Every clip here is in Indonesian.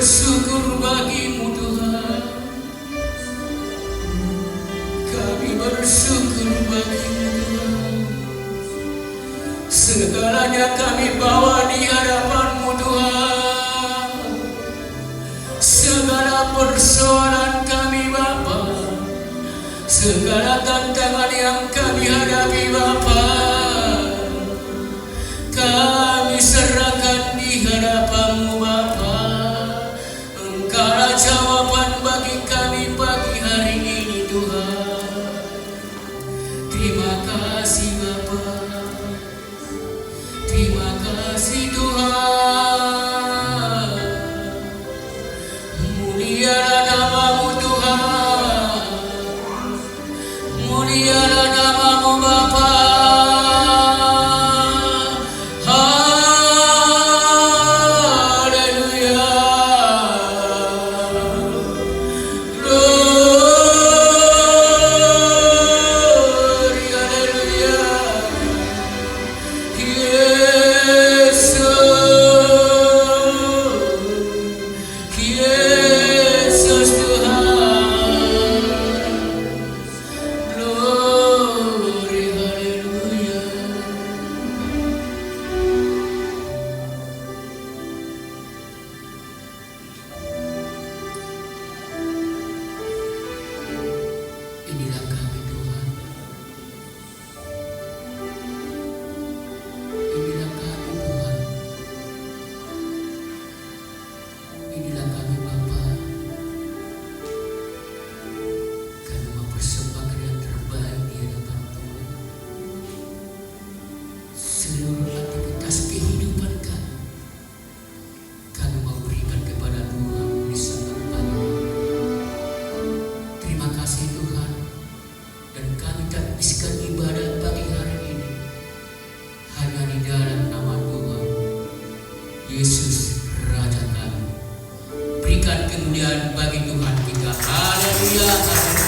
bersyukur bagimu Tuhan. Kami bersyukur bagimu Tuhan. Segalanya kami bawa di hadapan-Mu Tuhan. Segala persoalan kami Bapa, segala tantangan yang kami hadapi Bapa, kami serahkan di hadapan-Mu Bapa. Engkaulah jawaban bagi kami pagi hari ini Tuhan. Terima kasih Bapa, terima kasih Tuhan. Mulialah nama-Mu Tuhan, mulialah nama-Mu Bapa. Inilah kami Tuhan, inilah kami Tuhan, inilah kami Bapa. Kami mempersembahkan yang terbaik di hadapan Tuhan. Seluruh aktivitas kehidupan kami, kami memberikan kepada Tuhan di saat pagi. Terima kasih Tuhan. Dan kami tak habiskan ibadah pagi hari ini hanya di dalam nama Tuhan Yesus Raja kami. Berikan kemuliaan bagi Tuhan kita. Haleluya, haleluya.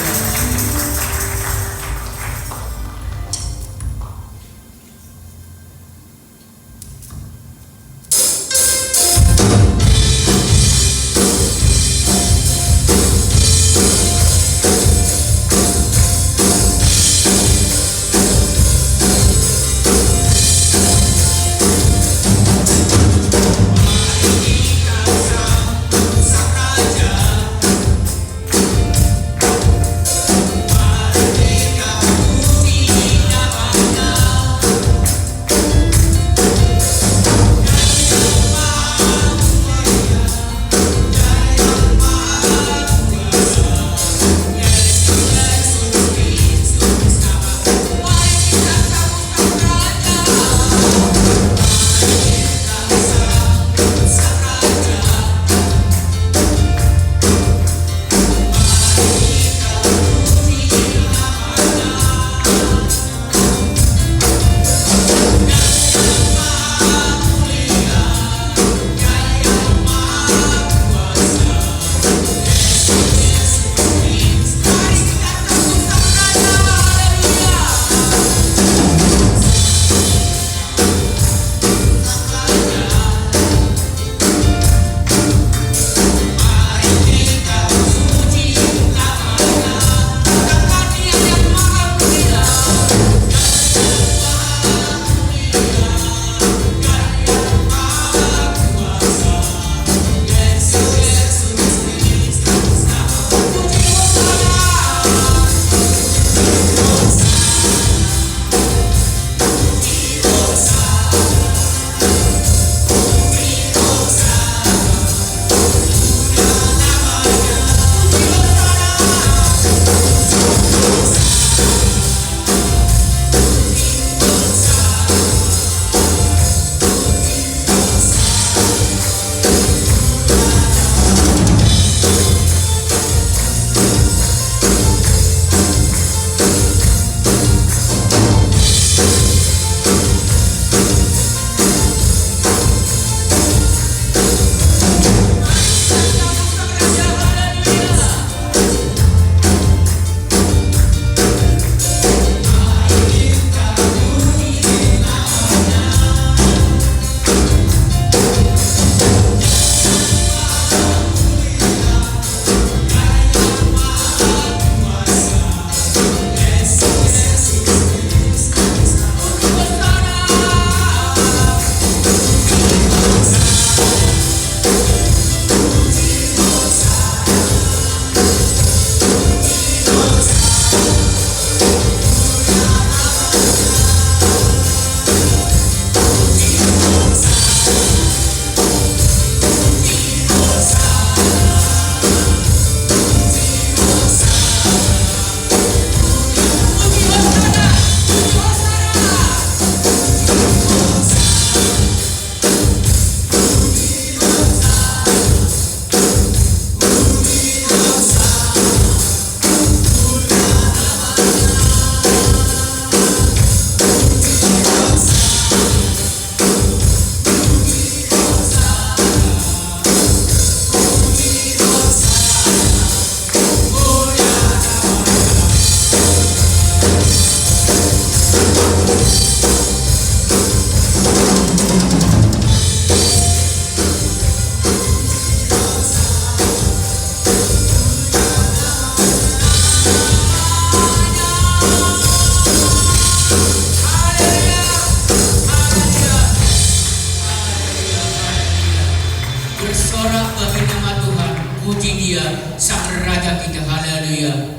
Haleluya.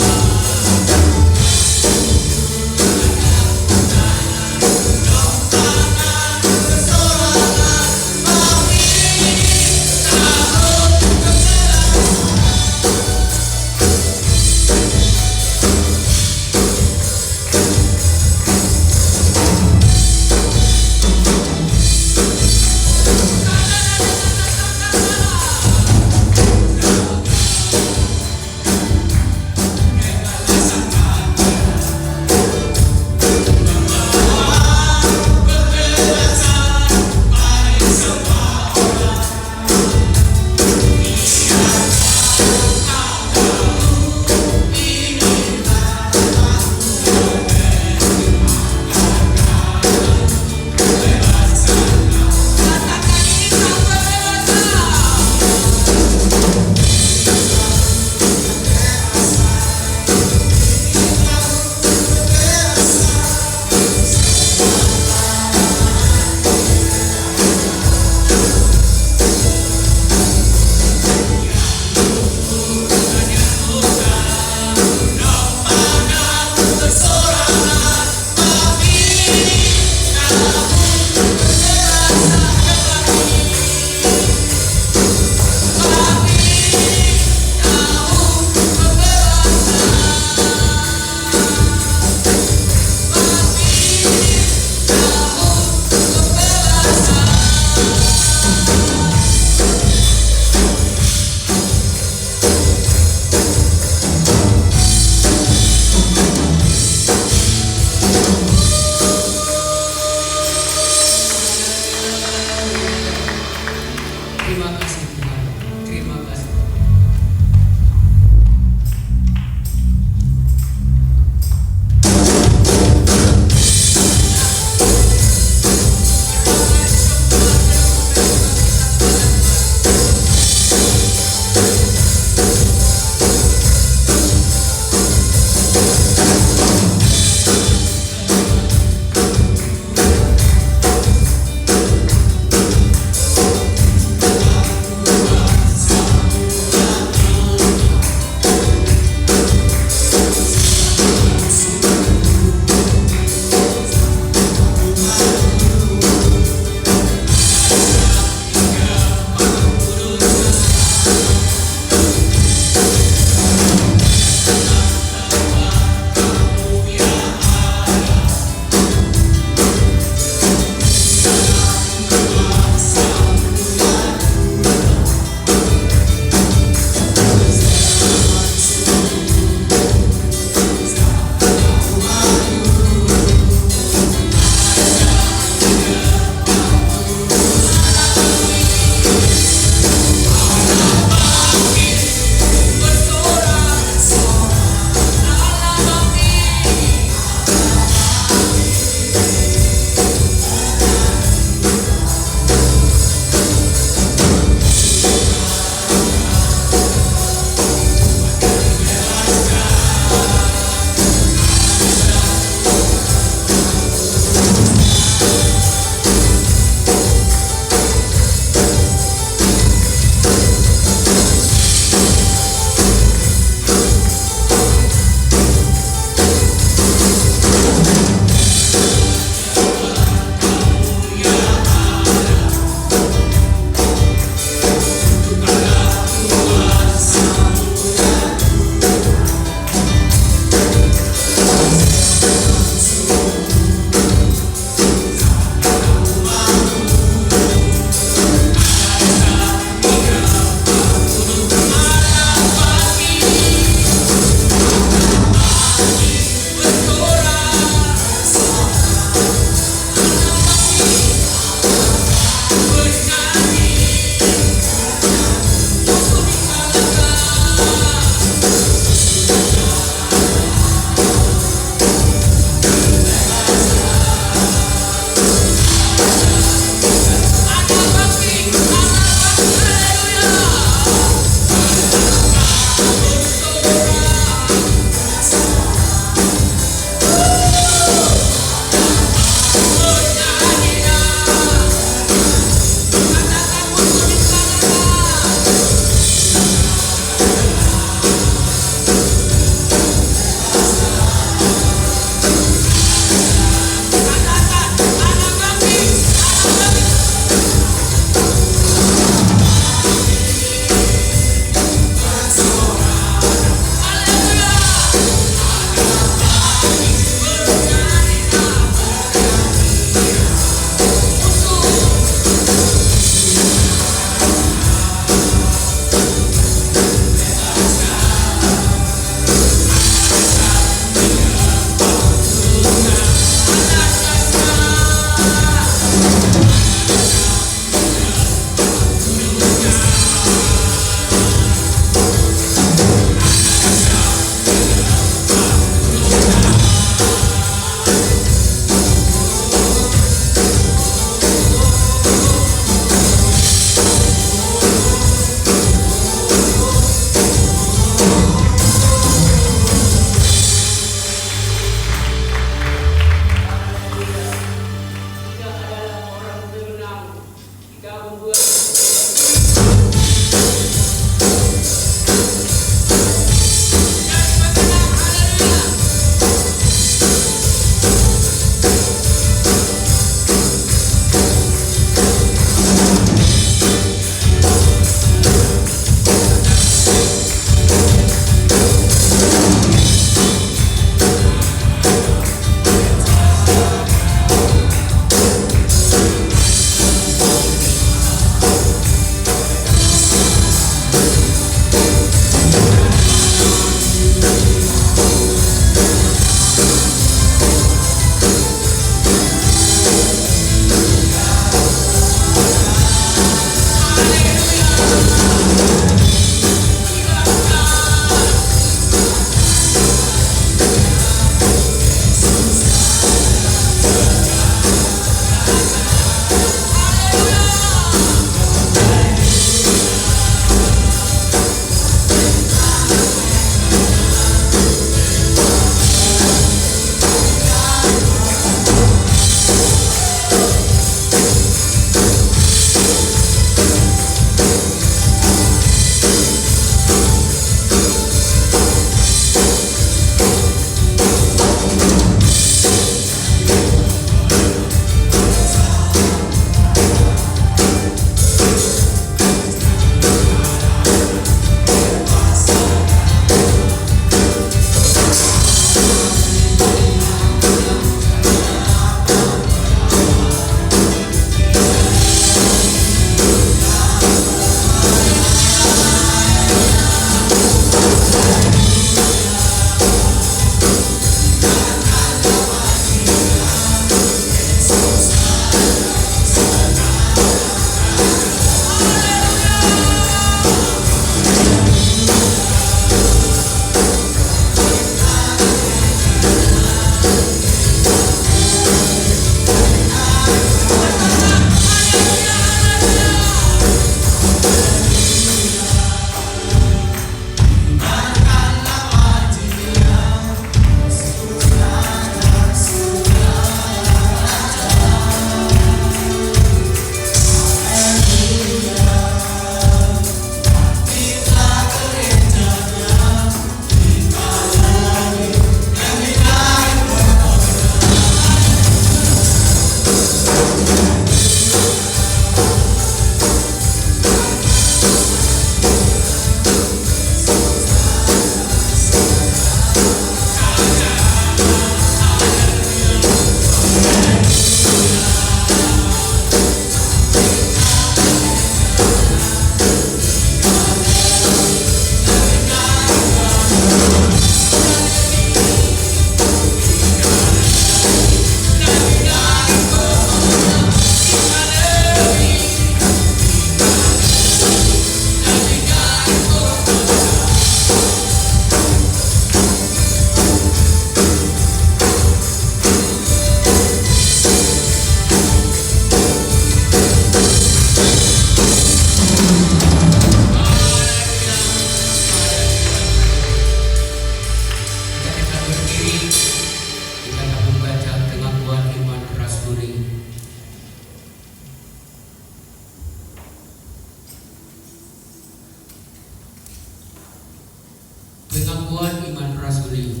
Pengakuan iman rasuli.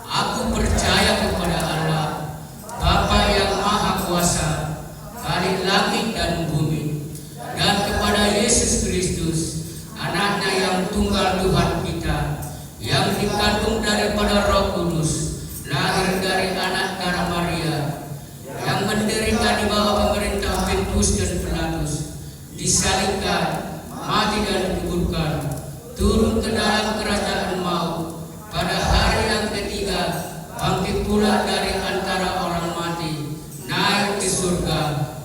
Aku percaya kepada Allah, Bapa yang Maha Kuasa, Khalik langit dan bumi, dan kepada Yesus Kristus, Anaknya yang tunggal Tuhan kita, yang dikandung daripada Roh Kudus, lahir dari anak darah Maria, yang menderita di bawah pemerintah Pontius dan Pilatus, disalibkan, mati dan dikuburkan, turun ke dalam kerajaan maut, pada hari yang ketiga bangkit pula dari antara orang mati, naik ke surga,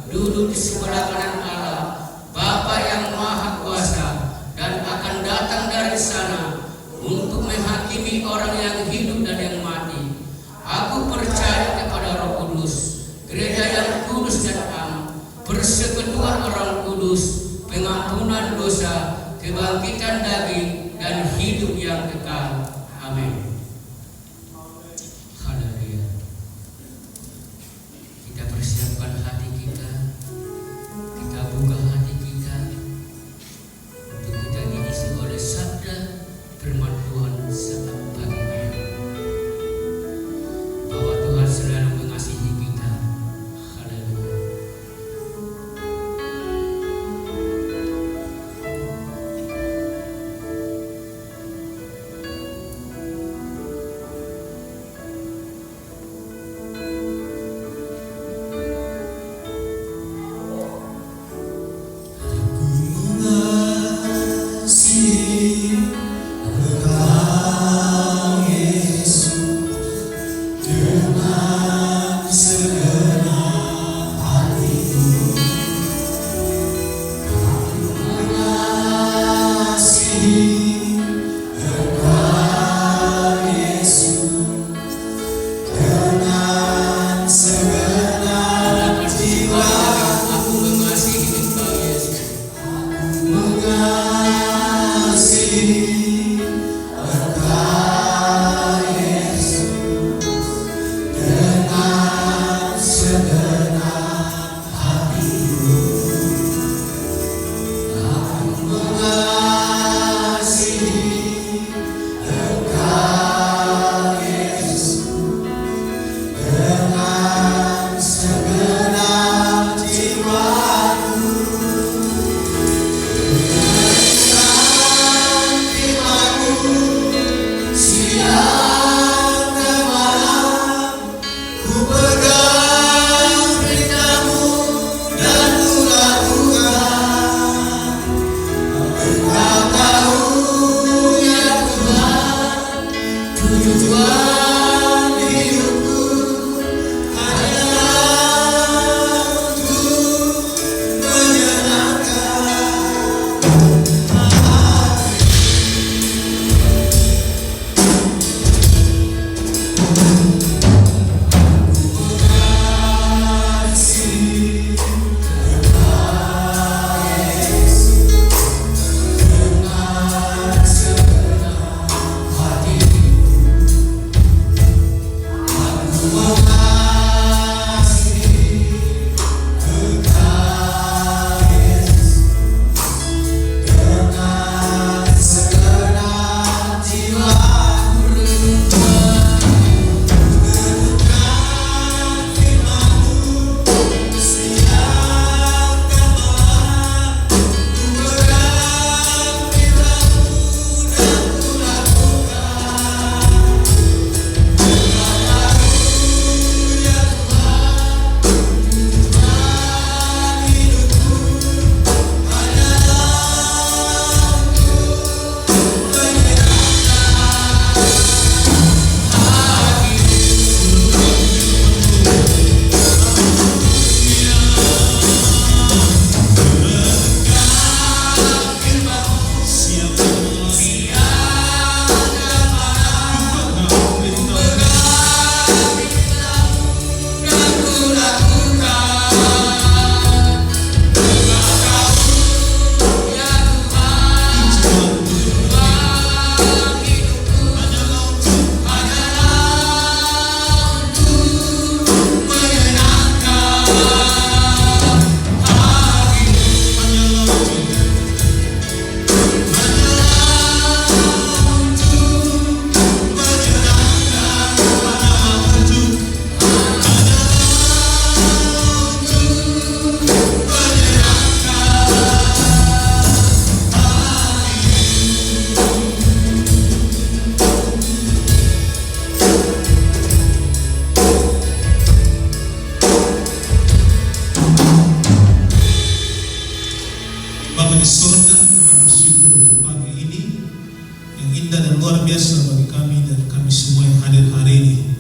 duduk di sebelah kanan Allah, Bapa yang Maha Kuasa, dan akan datang dari sana untuk menghakimi orang yang hidup dan yang mati. Aku percaya kepada Roh Kudus, gereja yang kudus dan am, persekutuan Orang Kudus, pengampunan dosa, kebangkitan daging, dan hidup yang kekal. Amin. Haleluya. Kita persiapkan hati kita, kita buka hati Bapa di surga, kami bersyukur untuk pagi ini yang indah dan luar biasa bagi kami dan kami semua yang hadir hari ini.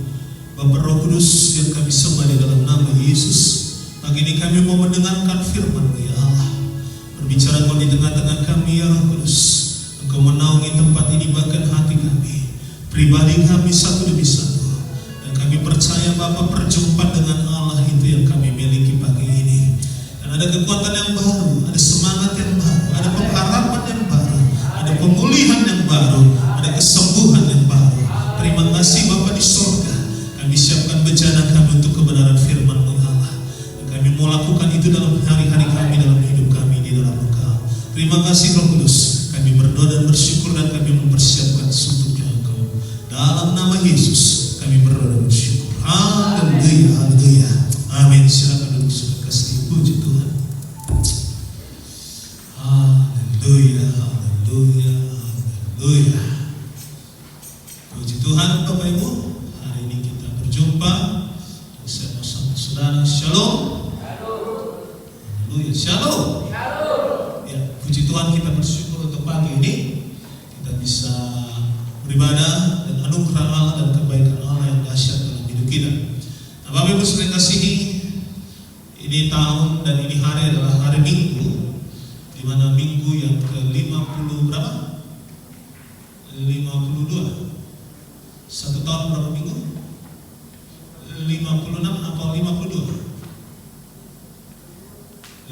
Bapa Roh Kudus yang kami sembah di dalam nama Yesus, pagi ini kami mau mendengarkan firman-Mu ya Allah. Berbicara Kau di tengah-tengah kami ya Roh Kudus. Engkau menaungi tempat ini bahkan hati kami, pribadi kami satu demi satu. Dan kami percaya Bapa perjumpaan dengan Allah itu yang kami miliki pagi ini. Dan ada kekuatan yang baru, ada semangat yang baru, ada pengharapan yang baru, ada pemulihan yang baru, ada kesembuhan yang baru. Terima kasih Bapa di surga. Kami siapkan bejana kami untuk kebenaran firman-Mu ya Allah. Dan kami mau lakukan itu dalam hari-hari kami, dalam hidup kami di dalam Engkau. Terima kasih Roh Kudus. Kami berdoa dan bersyukur dan kami mempersiapkan untuk Engkau. Dalam nama Yesus kami berdoa dan bersyukur. Haleluya, haleluya. Amin. Silakan duduk, sudah kasih puji Tuhan. Haleluya, haleluya, haleluya. Puji Tuhan Bapak Ibu. Hari ini kita berjumpa. Saya mau sama saudara. Shalom. Haleluya. Shalom. Ya, puji Tuhan, kita bersyukur untuk pagi ini kita bisa beribadah dan anugerah Allah dan kebaikan Allah yang dahsyat dalam hidup kita. Nah, Bapak Ibu sekalian kasihi, ini tahun dan ini hari adalah hari Minggu, di mana minggu yang ke-50 berapa? 52. Satu tahun berapa minggu? 56 atau 52?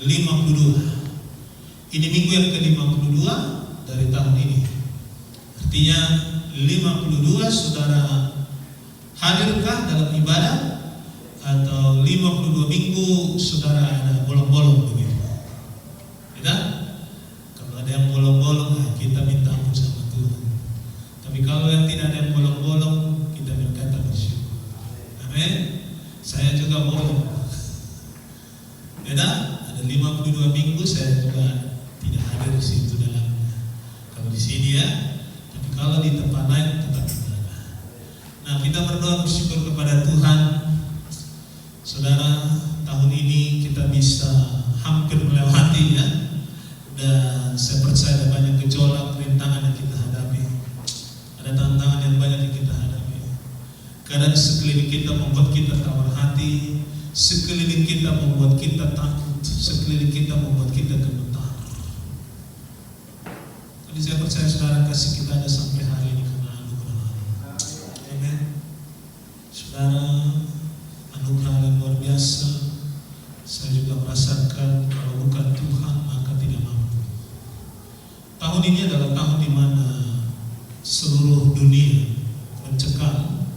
52. Ini minggu yang ke-52 dari tahun ini. Artinya 52 saudara hadirkah dalam ibadah, atau 52 minggu saudara ada bolong-bolong begitu? Ya? Kalau ada yang bolong-bolong, kita minta ampun sama Tuhan. Tapi kalau yang tidak ada yang bolong-bolong, kita berkata bersyukur. Amin. Saya juga bolong. Ya, ada 52 minggu saya juga tidak hadir di situ dalamnya. Kalau di sini ya, tapi kalau di tempat lain tetap ada. Nah, kita berdoa bersyukur kepada Tuhan. Saudara, tahun ini kita bisa hampir melewati ya. Dan saya percaya ada banyak gejolak, rintangan yang kita hadapi. Ada tantangan yang banyak yang kita hadapi. Keadaan sekeliling kita membuat kita tawar hati, sekeliling kita membuat kita takut, sekeliling kita membuat kita gemetar. Jadi saya percaya saudara, kasih kita ada sampai hari ini karena anugerah Allah. Amin. Saudara, anugerah yang luar biasa. Saya juga merasakan kalau bukan Tuhan maka tidak mampu. Tahun ini adalah tahun di mana seluruh dunia mencekam.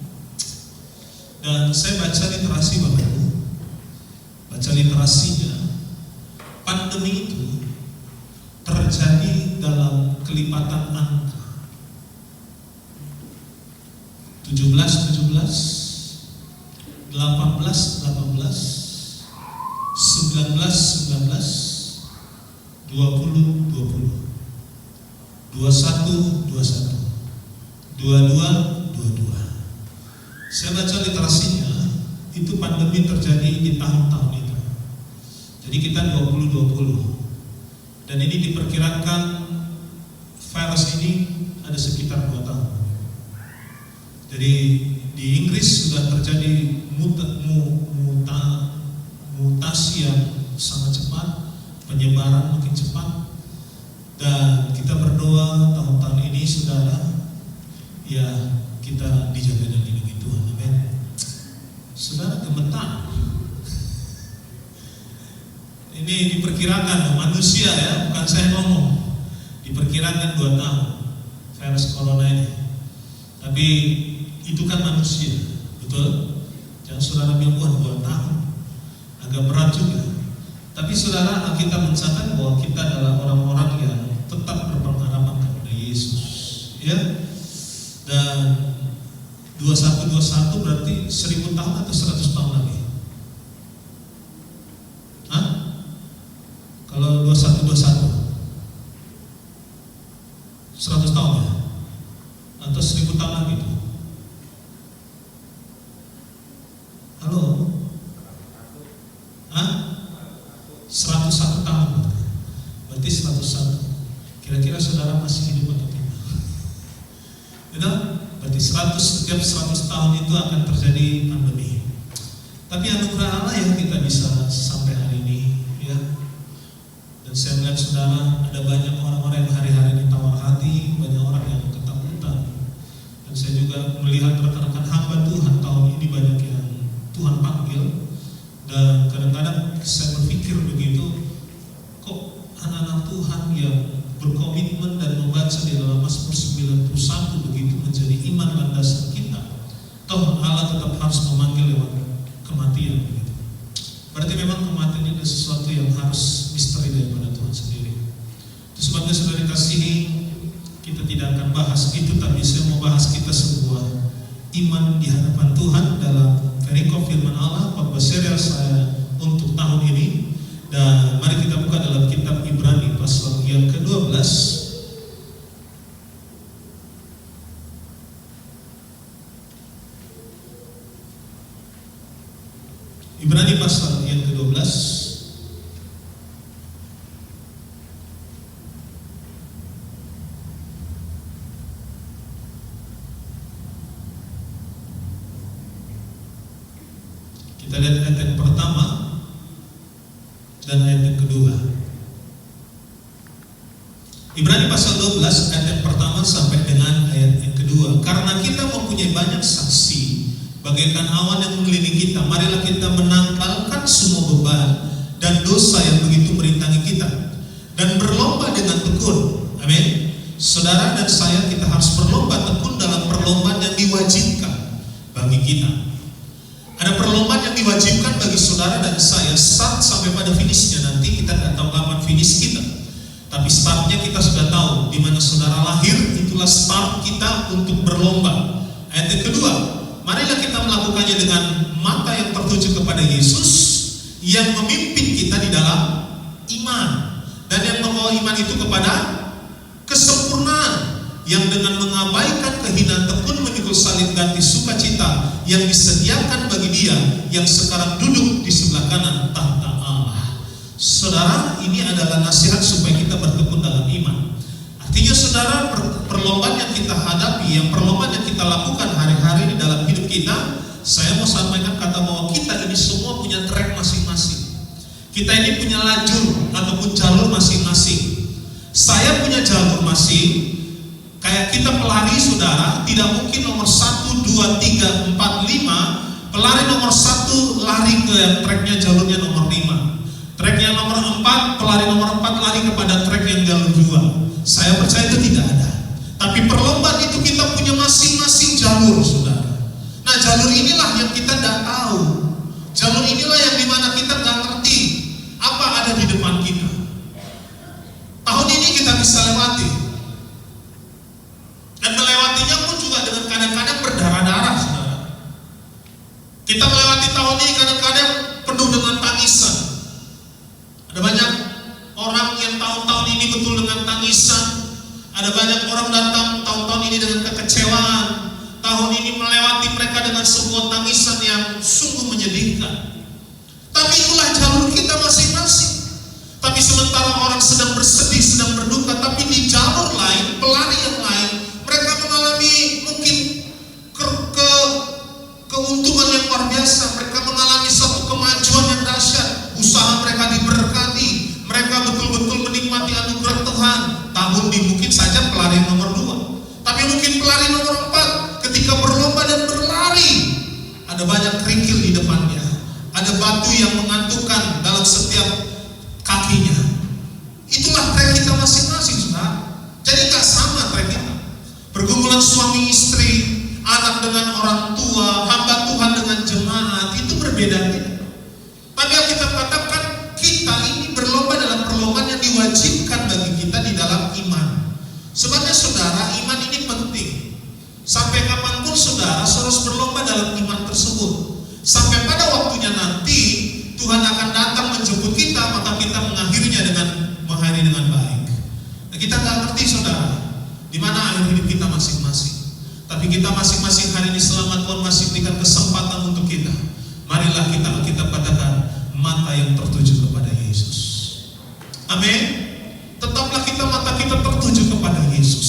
Dan saya baca literasi Bapak Ibu, baca literasinya, pandemi itu terjadi dalam kelipatan angka 17, 18, 19, 19, 20, 20, 21, 21, 22, 22. Saya baca literasinya, itu pandemi terjadi di tahun-tahun itu. Jadi kita 2020. Dan ini diperkirakan virus ini ada sekitar 2 tahun. Jadi di Inggris sudah terjadi mutasi yang sangat cepat, penyebaran makin cepat. Dan kita berdoa tahun-tahun ini saudara, ya kita dijaga dan dilindungi Tuhan. Amin. Saudara gemetar. Ini diperkirakan manusia ya, bukan saya ngomong. Diperkirakan 2 tahun virus corona ini. Tapi itu kan manusia, betul? Jangan saudara bilang, wah 2 tahun, agak berat juga. Tapi saudara, kita mencatat bahwa kita adalah orang-orang yang tetap berpengharapan kepada Yesus, ya. Dan 2121 berarti 1000 tahun atau 100 tahun lagi? Hah? Kalau 2121 100 tahun ya? Atau 1000 tahun lagi itu? Halo? Hah? 101 tahun. berarti 101. Kira-kira saudara masih hidup atau tidak? Tidak? Berarti setiap 100 tahun itu akan terjadi pandemi. Tapi anugerah Allah yang kita bisa sampai hari ini, ya. Dan saya melihat saudara ada banyak orang-orang yang hari-hari ini tawar hati, banyak orang yang ketakutan. Dan saya juga melihat rekan-rekan hamba Tuhan tahun ini banyak yang Tuhan panggil. Dan kadang-kadang saya berpikir begitu, kok anak-anak Tuhan yang berkomitmen dan membaca di dalam Mazmur 91 begitu menjadi iman landasan kita. Toh Allah tetap harus memanggil lewat kematian begitu. Berarti memang kematian itu sesuatu yang harus misteri daripada Tuhan sendiri. Itu sebabnya sudah dikasihi, kita tidak akan bahas itu, tapi saya mau bahas kita sebuah iman di hadapan Tuhan dalam perikop firman Allah, khotbah serial saya untuk tahun ini. Dan mari kita buka dalam kitab Ibrani pasal yang ke-12. Ibrani pasal yang ke-12. Kita lihat ayat yang pertama dan ayat yang kedua. Ibrani pasal 12 ayat yang pertama sampai dengan ayat yang kedua. Karena kita mempunyai banyak saksi bagaikan awan yang mengelilingi kita, marilah kita menangkalkan semua beban dan dosa yang begitu merintangi kita, dan berlomba dengan tekun. Amin. Saudara dan saya, kita harus berlomba tekun dalam perlombaan yang diwajibkan bagi kita. Ada perlombaan yang diwajibkan bagi saudara dan saya. Start sampai pada finishnya nanti kita tidak tahu kapan finish kita, tapi startnya kita sudah tahu. Di mana saudara lahir, itulah start kita untuk berlomba. Ayat yang kedua, marilah kita melakukannya dengan mata yang tertuju kepada Yesus yang memimpin kita di dalam iman dan yang membawa iman itu kepada kesempurnaan, yang dengan mengabaikan kehinaan tekun memikul salib ganti sukacita yang disediakan bagi dia yang sekarang duduk di sebelah kanan tahta Allah. Saudara, ini adalah nasihat supaya kita bertekun dalam iman. Artinya saudara, perlombaan yang kita hadapi, yang perlombaan yang kita lakukan hari-hari di dalam hidup kita, saya mau sampaikan kata bahwa kita ini semua punya track masing-masing. Kita ini punya lajur ataupun jalur masing-masing. Saya punya jalur masing. Kayak kita pelari saudara, tidak mungkin nomor 1, 2, 3, 4, 5 pelari nomor 1 lari ke treknya jalurnya nomor 5. Treknya nomor 4, pelari nomor 4 lari kepada trek yang jalur 2. Saya percaya itu tidak ada. Tapi perlombaan itu kita punya masing-masing jalur saudara. Nah, jalur inilah yang kita tidak tahu. Jalur inilah yang dimana kita tidak ngerti apa ada di depan kita. Tahun ini kita bisa lewati. Dan melewatinya pun juga dengan kadang-kadang berdarah-darah, saudara. Kita melewati tahun ini kadang-kadang penuh dengan tangisan. Ada banyak orang yang tahun-tahun ini betul dengan tangisan. Ada banyak orang datang tahun-tahun ini dengan kekecewaan. Tahun ini melewati mereka dengan sebuah tangisan yang sungguh menyedihkan. Tapi itulah jalur kita masing-masing. Tapi sementara orang sedang bersedih, sedang berduka, tapi di jalur lain, pelari yang lain, mereka mengalami mungkin keuntungan yang luar biasa. Mereka mengalami satu kemajuan yang dahsyat. Usaha mereka diberkati. Mereka betul-betul menikmati anugerah Tuhan. Tahun di mungkin saja pelari nomor 2, tapi mungkin pelari nomor 4 ketika berlomba dan berlari, ada banyak kerikil di depannya. Ada batu yang mengantukkan dalam setiap kakinya. Itulah trek kita masing-masing, saudara. Jadi gak sama trek kita. Pergumulan suami istri, anak dengan orang tua, hamba Tuhan dengan jemaat, itu berbeda-beda. Tapi yang kita katakan, kita ini berlomba dalam perlombaan yang diwajibkan bagi kita di dalam iman. Sebabnya saudara, iman ini penting. Sampai kapanpun saudara harus berlomba dalam iman tersebut. Sampai pada waktunya nanti Tuhan akan datang menjemput kita, maka kita mengakhiri dengan baik. Nah, kita nggak ngerti saudara, di mana akhir hidup kita masing-masing. Tapi kita masing-masing hari ini selama Tuhan masih berikan kesempatan untuk kita, marilah kita katakan mata yang tertuju kepada Yesus. Amin. Tetaplah mata kita tertuju kepada Yesus.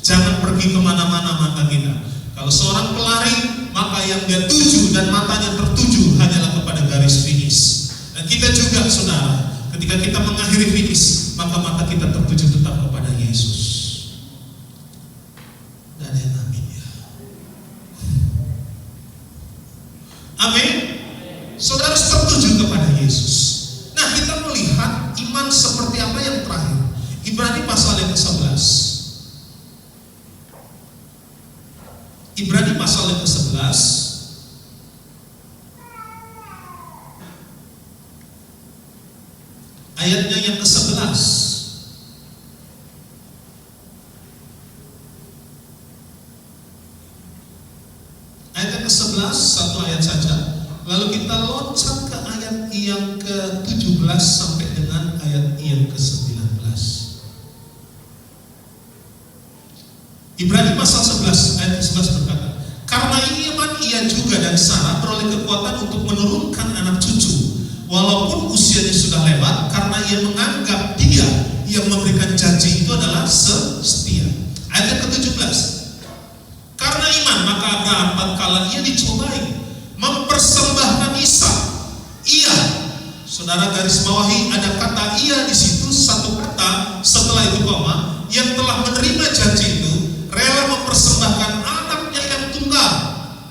Jangan pergi kemana-mana mata kita. Kalau seorang pelari, maka yang dia tuju dan matanya tertuju hanyalah kepada garis finish. Dan kita juga, saudara, ketika kita mengakhiri finish, maka mata kita tertuju tetap kepada Yesus. Dan yang amin ya. Amin. Saudara harus tertuju kepada Yesus. Nah, kita melihat iman seperti apa yang terakhir. Ibrani pasal yang ke-11. Ibrani pasal yang ke-11 ayatnya yang ke-11. Ayat yang ke-11, satu ayat saja. Lalu kita loncat ke ayat yang ke-17 sampai dengan ayat yang ke-19. Ibrani pasal 11 ayat 11 berkata, karena iman ia juga dan Sarah beroleh kekuatan untuk menurunkan anak cucu, walaupun usianya sudah lewat, karena ia menganggap dia yang memberikan janji itu adalah setia. Ayat yang ke-17, karena iman maka Abraham tatkala ia dicobai mempersembahkan Ishak, ia, saudara garis bawahi ada kata ia di situ, satu kata setelah itu koma, yang telah menerima janji itu rela mempersembahkan anaknya yang tunggal,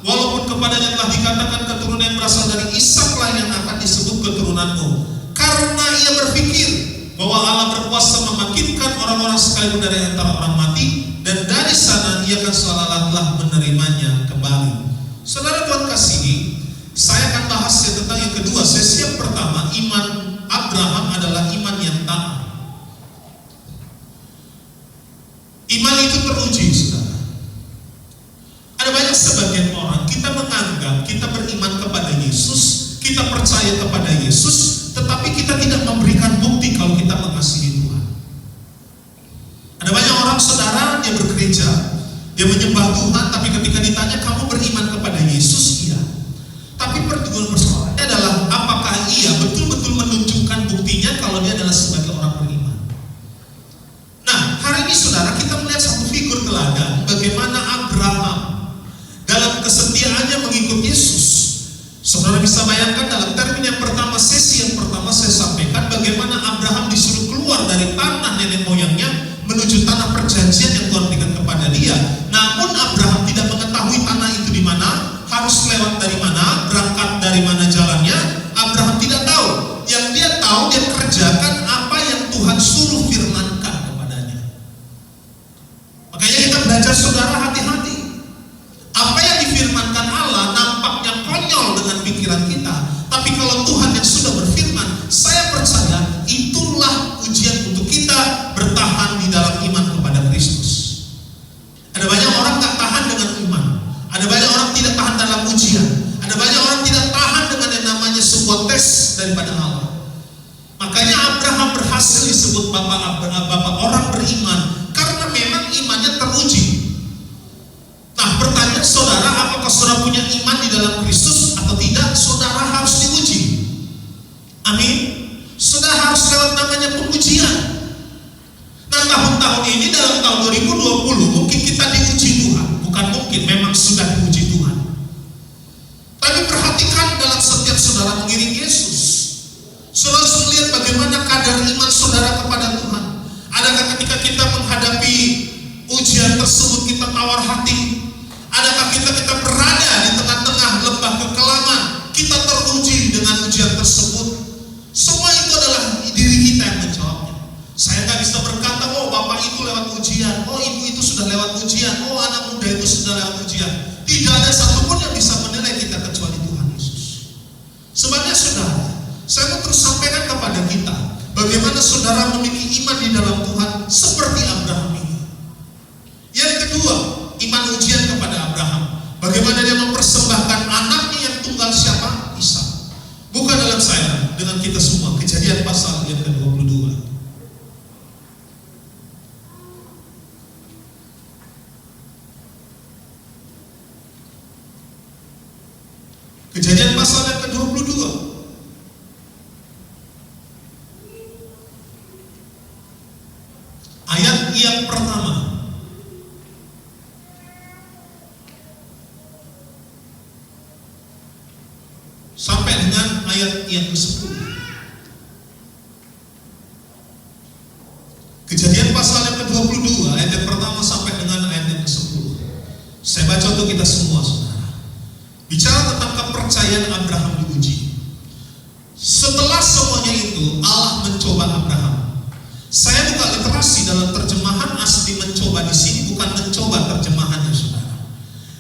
walaupun kepadanya telah dikatakan keturunan yang berasal dari Ishaklah yang akan disebut keturunanmu, karena ia berpikir bahwa Allah berkuasa membangkitkan orang-orang sekalipun dari antara orang mati, dan dari sana ia akan seolah-olah telah menerimanya kembali. Saudara Tuhan kasihi, saya akan bahas tentang yang kedua. Sesi yang pertama, iman Abraham adalah iman yang taat. Iman itu teruji, saudara. Ada banyak sebagian orang, kita menganggap kita beriman kepada Yesus, kita percaya kepada Yesus, tetapi kita tidak memberikan bukti kalau kita mengasihi Tuhan. Ada banyak orang, saudara, dia bergereja, dia menyembah Tuhan, tapi ketika ditanya kamu beriman kepada Yesus, iya. Tapi persoalannya adalah apakah ia betul-betul menunjukkan buktinya kalau dia adalah sebagai orang beriman. Nah, hari ini saudara kita melihat satu figur teladan bagaimana Abraham dalam kesetiaannya mengikut Yesus. Saudara bisa bayangkan dalam termin yang pertama, sesi yang pertama saya sampaikan bagaimana Abraham disuruh keluar dari tanah nenek moyangnya menuju tanah perjanjian yang Tuhan berikan kepada dia. Namun Abraham tidak mengetahui tanah itu di mana, harus lewat dari mana, berangkat dari mana jalannya. Abraham tidak tahu. Yang dia tahu, dia kerjakan apa yang Tuhan suruh firmankan kepadanya. Makanya kita belajar, saudara, hati-hati. Apa yang difirmankan Allah nampaknya konyol dengan pikiran kita, tapi kalau Tuhan yang sudah berfirman, saya percaya itulah ujian untuk kita bertahan di dalam iman kepada Kristus. Ada banyak orang tak tahan dengan iman. Ada banyak orang tidak tahan dalam ujian. Ada banyak orang tidak tahan dengan yang namanya sebuah tes daripada Allah. Makanya Abraham berhasil disebut bapak orang beriman karena memang imannya teruji. Nah, pertanyaan saudara, apakah saudara punya iman di dalam Kristus atau tidak? Saudara harus diuji. Amin. Saudara harus lewat namanya pengujian. Nah, tahun-tahun ini dalam tahun 2020 mungkin kita diuji Tuhan. Bukan mungkin, memang sudah diuji Tuhan. Tapi perhatikan dalam setiap saudara mengiring Yesus, saudara harus melihat bagaimana kadar iman saudara kepada Tuhan. Adakah ketika kita menghadapi ujian tersebut kita tawar hati? Adakah kita berada di tengah-tengah lembah kekelaman, kita teruji dengan ujian tersebut? Semua itu adalah diri kita yang menjawabnya. Saya nggak bisa berkata, oh bapak itu lewat ujian, oh ibu itu sudah lewat ujian, oh anak muda itu sudah lewat ujian. Tidak ada satupun yang bisa menilai kita kecuali Tuhan Yesus. Sebabnya saudara, saya mau terus sampaikan kepada kita, bagaimana saudara memiliki iman di dalam Tuhan seperti Abraham ini. Yang kedua, iman ujian kepada Abraham. Bagaimana dia mempersembahkan anaknya yang tunggal, siapa? Ishak. Bukan dalam saya, dengan kita semua. Kejadian pasal yang ke-22. Kejadian pasal yang ke-22. Kejadian yang pertama sampai dengan ayat yang ke-10. Kejadian pasal yang ke-22 ayat yang pertama sampai dengan ayat yang ke-10. Saya baca untuk kita semua, saudara. Bicara tentang kepercayaan Abraham diuji. Setelah semuanya itu, Allah mencoba Abraham. Saya buka literasi dalam terjemahan asli mencoba di sini, bukan mencoba terjemahannya, saudara.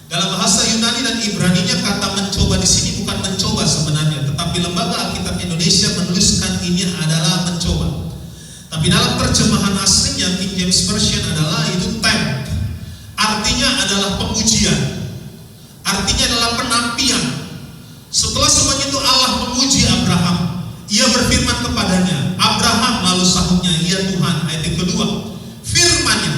Dalam bahasa Yunani dan Ibraninya kata mencoba di sini bukan mencoba sebenarnya, tetapi Lembaga Alkitab Indonesia menuliskan ini adalah mencoba. Tapi dalam terjemahan aslinya King James Version adalah itu tempt. Artinya adalah pengujian. Artinya adalah penampian. Setelah semuanya itu Allah menguji Abraham. Ia berfirman kepadanya, Abraham, lalu sahutnya, ya Tuhan. Ayat yang kedua, firman-Nya.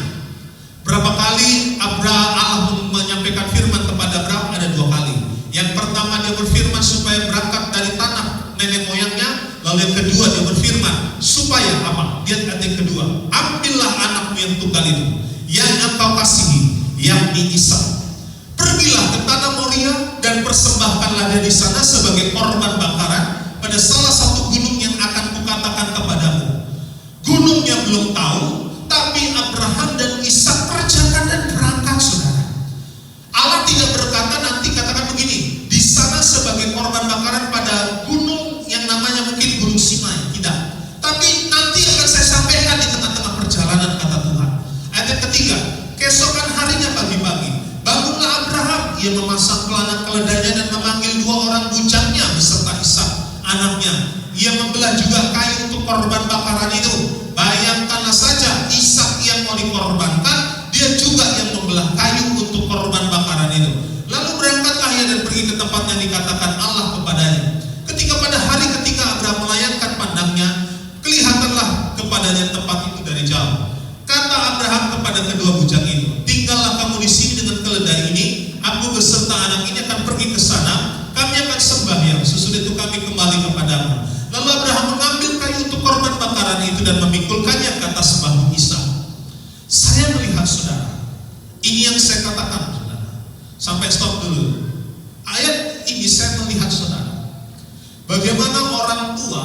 Berapa kali Allah menyampaikan firman kepada Abraham? Ada 2 kali. Yang pertama dia berfirman supaya berangkat dari tanah nenek moyangnya. Lalu yang kedua dia berfirman supaya apa? Lihat ayat yang kedua, ambillah anakmu yang tunggal itu, yang engkau kasihi, yakni Ishak. Pergilah ke tanah Moria dan persembahkanlah dia di sana sebagai korban bakaran pada salah satu gunung yang akan kukatakan kepadamu. Gunungnya belum tahu, tapi Abraham dan Ishak kerjakan dan berangkat, saudara. Allah tidak berkata nanti katakan begini, di sana sebagai korban bakaran pada gunung yang namanya mungkin Gunung Sinai, tidak. Tapi nanti akan saya sampaikan di tengah-tengah perjalanan, kata Tuhan. Ayat yang ketiga, keesokan harinya pagi-pagi, bangunlah Abraham, ia memasang pelana keledainya dan memanggil 2 orang bujangnya beserta Ishak anaknya. Ia membelah juga kayu untuk korban bakaran itu. Bayangkanlah saja, Ishak yang mau dikorbankan, dia juga yang membelah kayu untuk korban bakaran itu. Lalu berangkatlah ia dan pergi ke tempat yang dikatakan Allah kepadanya. Pada hari ketika Abraham melayangkan pandangnya, kelihatanlah kepadanya tempat itu dari jauh. Kata Abraham kepada kedua bujang itu, tinggallah kamu di sini dengan keledai ini. Aku beserta anak ini akan pergi ke sana. Kami akan sembahyang. Sesudah itu kami kembali kepadamu. Lalu Abraham mengambil kayu untuk korban bakaran itu dan memikulkannya ke atas bahu Ishak. Saya melihat, saudara, ini yang saya katakan, saudara. Sampai stop dulu. Ayat ini saya melihat, saudara, bagaimana orang tua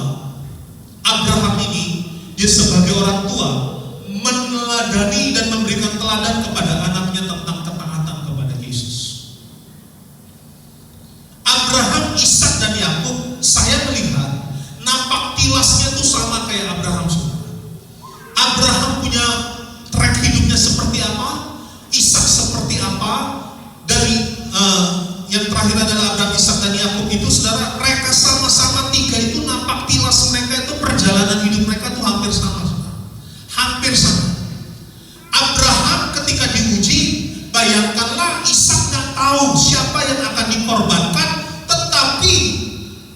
Abraham ini, dia sebagai orang tua meneladani dan memberikan teladan kepada anaknya tentang ketaatan kepada Yesus. Abraham, Ishak dan Yakub, saya melihat nampak tilasnya itu sama kayak Abraham, saudara. Abraham punya track hidupnya seperti apa, Ishak seperti apa. Dari yang terakhir adalah Abraham, Ishak dan Yakub itu, saudara, mereka sama-sama 3 itu nampak tilas mereka itu, perjalanan hidup mereka itu hampir sama, saudara. Hampir sama. Abraham ketika diuji, bayangkanlah Ishak nggak tahu siapa yang akan dikorbankan, tetapi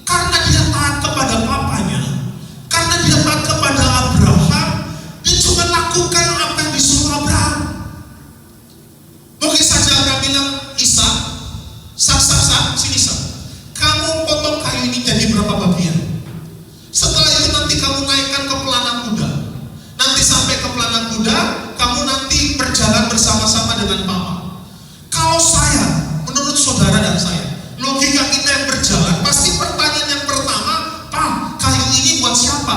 karena dia taat kepada papanya, karena dia taat kepada Abraham, dia cuma lakukan apa yang disuruh Abraham. Mungkin saja Abraham bilang, Ishak, sini Ishak, kamu potong kayu ini jadi berapa bagian. Setelah itu nanti kamu naikkan ke pelana kuda. Nanti sampai ke pelana kuda, kamu nanti berjalan bersama-sama dengan Papa. Kalau saya, menurut saudara dan saya, logika kita yang berjalan, pasti pertanyaan yang pertama, Pak, kayu ini buat siapa?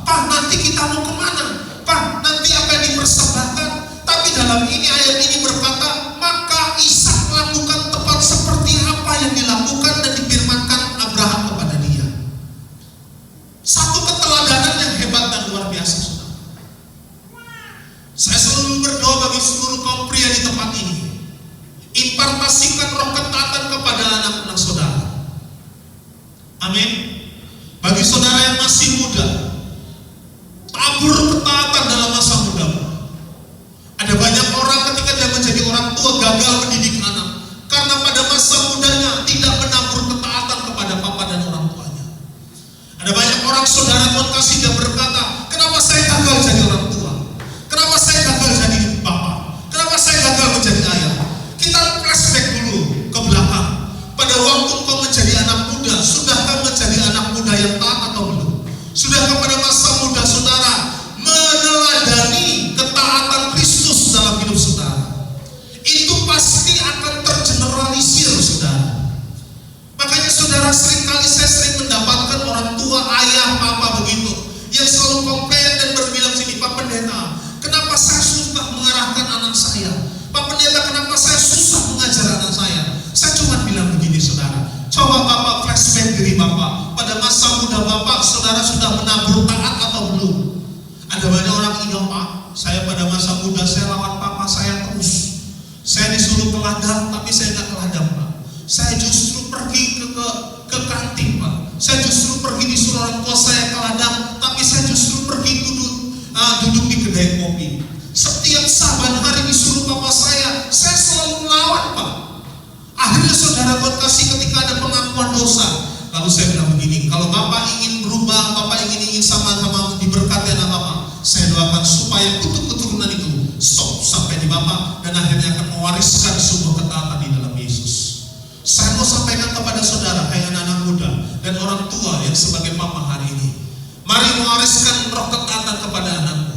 Pak, nanti kita mau kemana? Pak, nanti apa yang dipersembahkan? Tapi dalam ini, ayat ini berkata, maka Ishak melakukan tepat seperti apa yang dilakukan dan difirmankan Abraham kepada dia. Satu keteladanan yang hebat dan luar biasa, saudara. Saya selalu berdoa bagi seluruh kaum pria di tempat ini, impartasikan roh ketaatan kepada anak-anak saudara. Amin. Bagi saudara yang masih muda, tabur ketaatan dalam masa mudamu. Ada banyak orang ketika dia menjadi orang tua gagal mendidik anak karena pada masa mudanya tidak menabur ketaatan kepada papa dan orang tuanya. Ada banyak orang, saudara, Tuhan kasih, dia berkata, kenapa saya gagal jadi orang tua? Kenapa saya gagal jadi papa? Kenapa saya gagal menjadi ayah? Kita flashback dulu ke belakang. Pada waktu kau menjadi anak muda, sudahkah menjadi saya pada masa muda saya lawan papa saya terus. Saya disuruh ke ladang, tapi saya nggak ke ladang, Pak. Saya justru pergi ke kantin, Pak. Saya justru pergi disuruh orang tua saya ke ladang, tapi saya justru pergi duduk di kedai kopi. Setiap saban hari disuruh papa saya selalu melawan, Pak. Akhirnya saudara buat kasih ketika ada pengakuan dosa. Lalu saya bilang begini, kalau Bapak ingin berubah, Bapak ingin sama-sama diberkati anak Bapak, saya doakan supaya keturunan itu stop sampai di Bapak dan akhirnya akan mewariskan sebuah ketaatan di dalam Yesus. Saya mau sampaikan kepada saudara, hai anak-anak muda dan orang tua yang sebagai papa hari ini, mari mewariskan roh ketaatan kepada anakmu.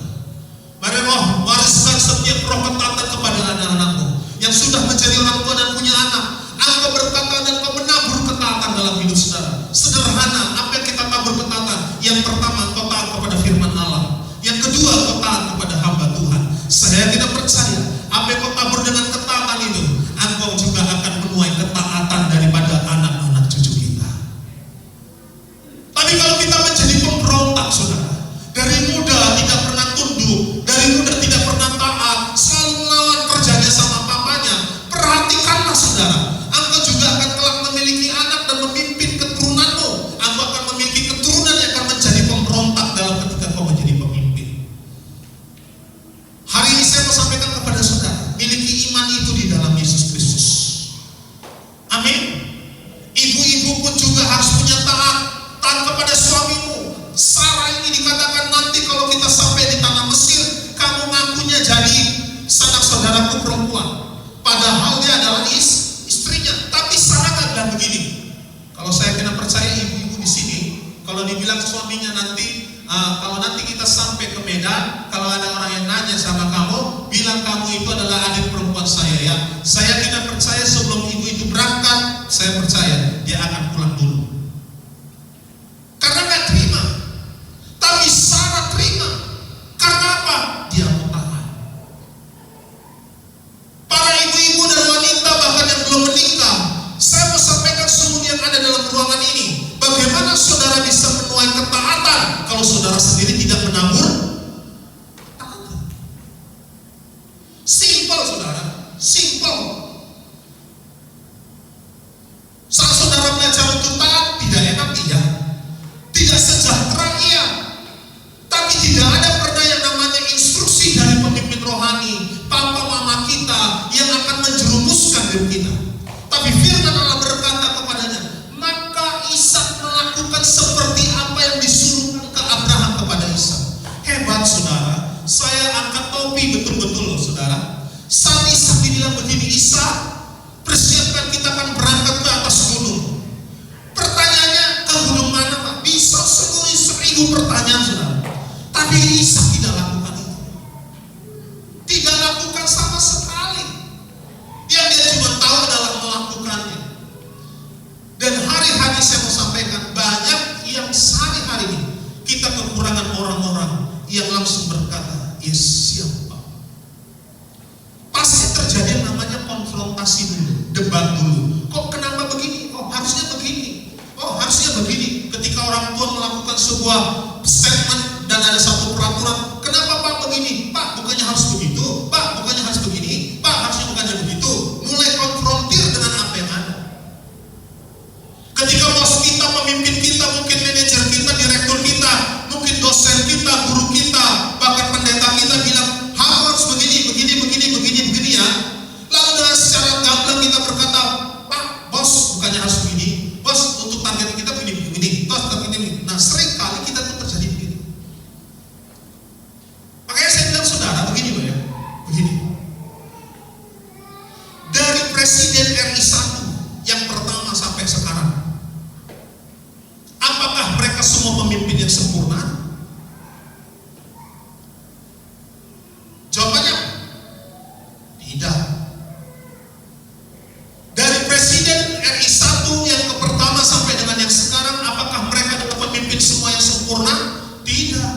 Mari mewariskan setiap roh ketaatan kepada anak-anakmu yang sudah menjadi orang tua dan punya anak. Engkau berkata dan kau menabur ketaatan dalam hidup saudara. Sederhana, apa yang kita tabur ketaatan? Yang pertama, kau taat kepada firman Allah. Yang kedua, kau taat kepada hamba Tuhan. Saya tidak percaya apa yang kau tabur dengan ketaatan itu, engkau juga akan menuai ketaatan daripada anak-anak cucu kita. Tapi kalau kita menjadi pemberontak, saudara, dari muda tidak pernah tunduk, dari muda tidak pernah taat, selalu melawan kerjanya sama papanya, perhatikanlah saudara, engkau juga akan kelak memiliki anak dan memimpin keturunanmu. Engkau akan memiliki keturunan yang akan menjadi pemberontak dalam ketika kau menjadi pemimpin. Hari ini saya mau sampaikan kepada saudara, miliki iman itu di dalam Yesus Kristus. Amin. Ibu-ibu pun juga harus punya taat kepada suamimu. Sarah ini dikatakan nanti kalau kita sampai di tanah Mesir, kamu ngakunya jadi sanak saudaraku perempuan, padahal dia adalah istrinya. Tapi Sarah nggak bilang begini. Kalau saya kena percaya ibu-ibu di sini, kalau dibilang suaminya nanti, kalau nanti kita sampai ke Medan, kalau ada orang yang nanya sama kamu, bilang kamu itu adalah adik perempuan saya ya. Saya kena percaya sebelum ibu itu berangkat, saya percaya dia akan pulang dulu. Karena nggak terima. Tapi Sarah terima. Karena apa? Dia mau taat. Para ibu-ibu dan wanita bahkan yang belum menikah, saya mau sampaikan semua yang ada dalam ruangan ini. Bagaimana saudara bisa menuai ketaatan kalau saudara sendiri tidak menabur taatan? Simpel saudara, simpel. Saat saudara belajar untuk taat, tidak enak iya, tidak sejahtera iya, tapi tidak ada pernah yang namanya instruksi dari pemimpin rohani, papa mama kita yang akan menjerumuskan diri kita. Tapi firman Allah berkata kepadanya, maka Ishak melakukan seperti apa yang disuruhkan ke Abraham kepada Ishak. Hebat saudara, saya angkat topi betul-betul loh saudara. Saat Ishak dibilang begini, Ishak, persiapkan kita akan berangkat ke atas gunung. Pertanyaannya, ke gunung mana Pak? Bisa 10.000 pertanyaan saudara. Tapi Ishak tidak lakukan itu. Tidak lakukan sama sekali. Yang dia cuma tahu adalah melakukannya. Dan hari-hari saya mau sampaikan, banyak yang sehari-hari ini kita kekurangan orang-orang yang langsung berkata, ya siapa? Pasti terjadi yang namanya konfrontasi dulu, debat dulu. Kok kenapa begini? Oh harusnya begini. Oh harusnya begini. Ketika orang tua melakukan sebuah statement dan ada satu peraturan, kenapa Pak begini? Pak bukannya harus begitu? Pak bukannya harus begini? Pak harusnya bukannya begitu? Mulai konfrontir dengan apa yang ada. Ketika bos kita, pemimpin kita, mungkin manajer kita, direktur kita, mungkin dosen kita, guru kita, bahkan pendeta kita bilang harus begini ya. Lalu dengan secara gamblang kita berkata, Pak, bos bukannya harus begini, bos untuk target kita begini, bos target ini. Nah sering kali kita tuh terjadi begitu. Makanya saya bilang saudara begini loh ya, begini. Dari Presiden RI 1 yang pertama sampai sekarang, apakah mereka semua pemimpin yang sempurna? Jawabannya tidak. Dari Presiden RI 1 yang pertama sampai dengan yang sekarang, apakah mereka adalah pemimpin semua yang sempurna? Tidak.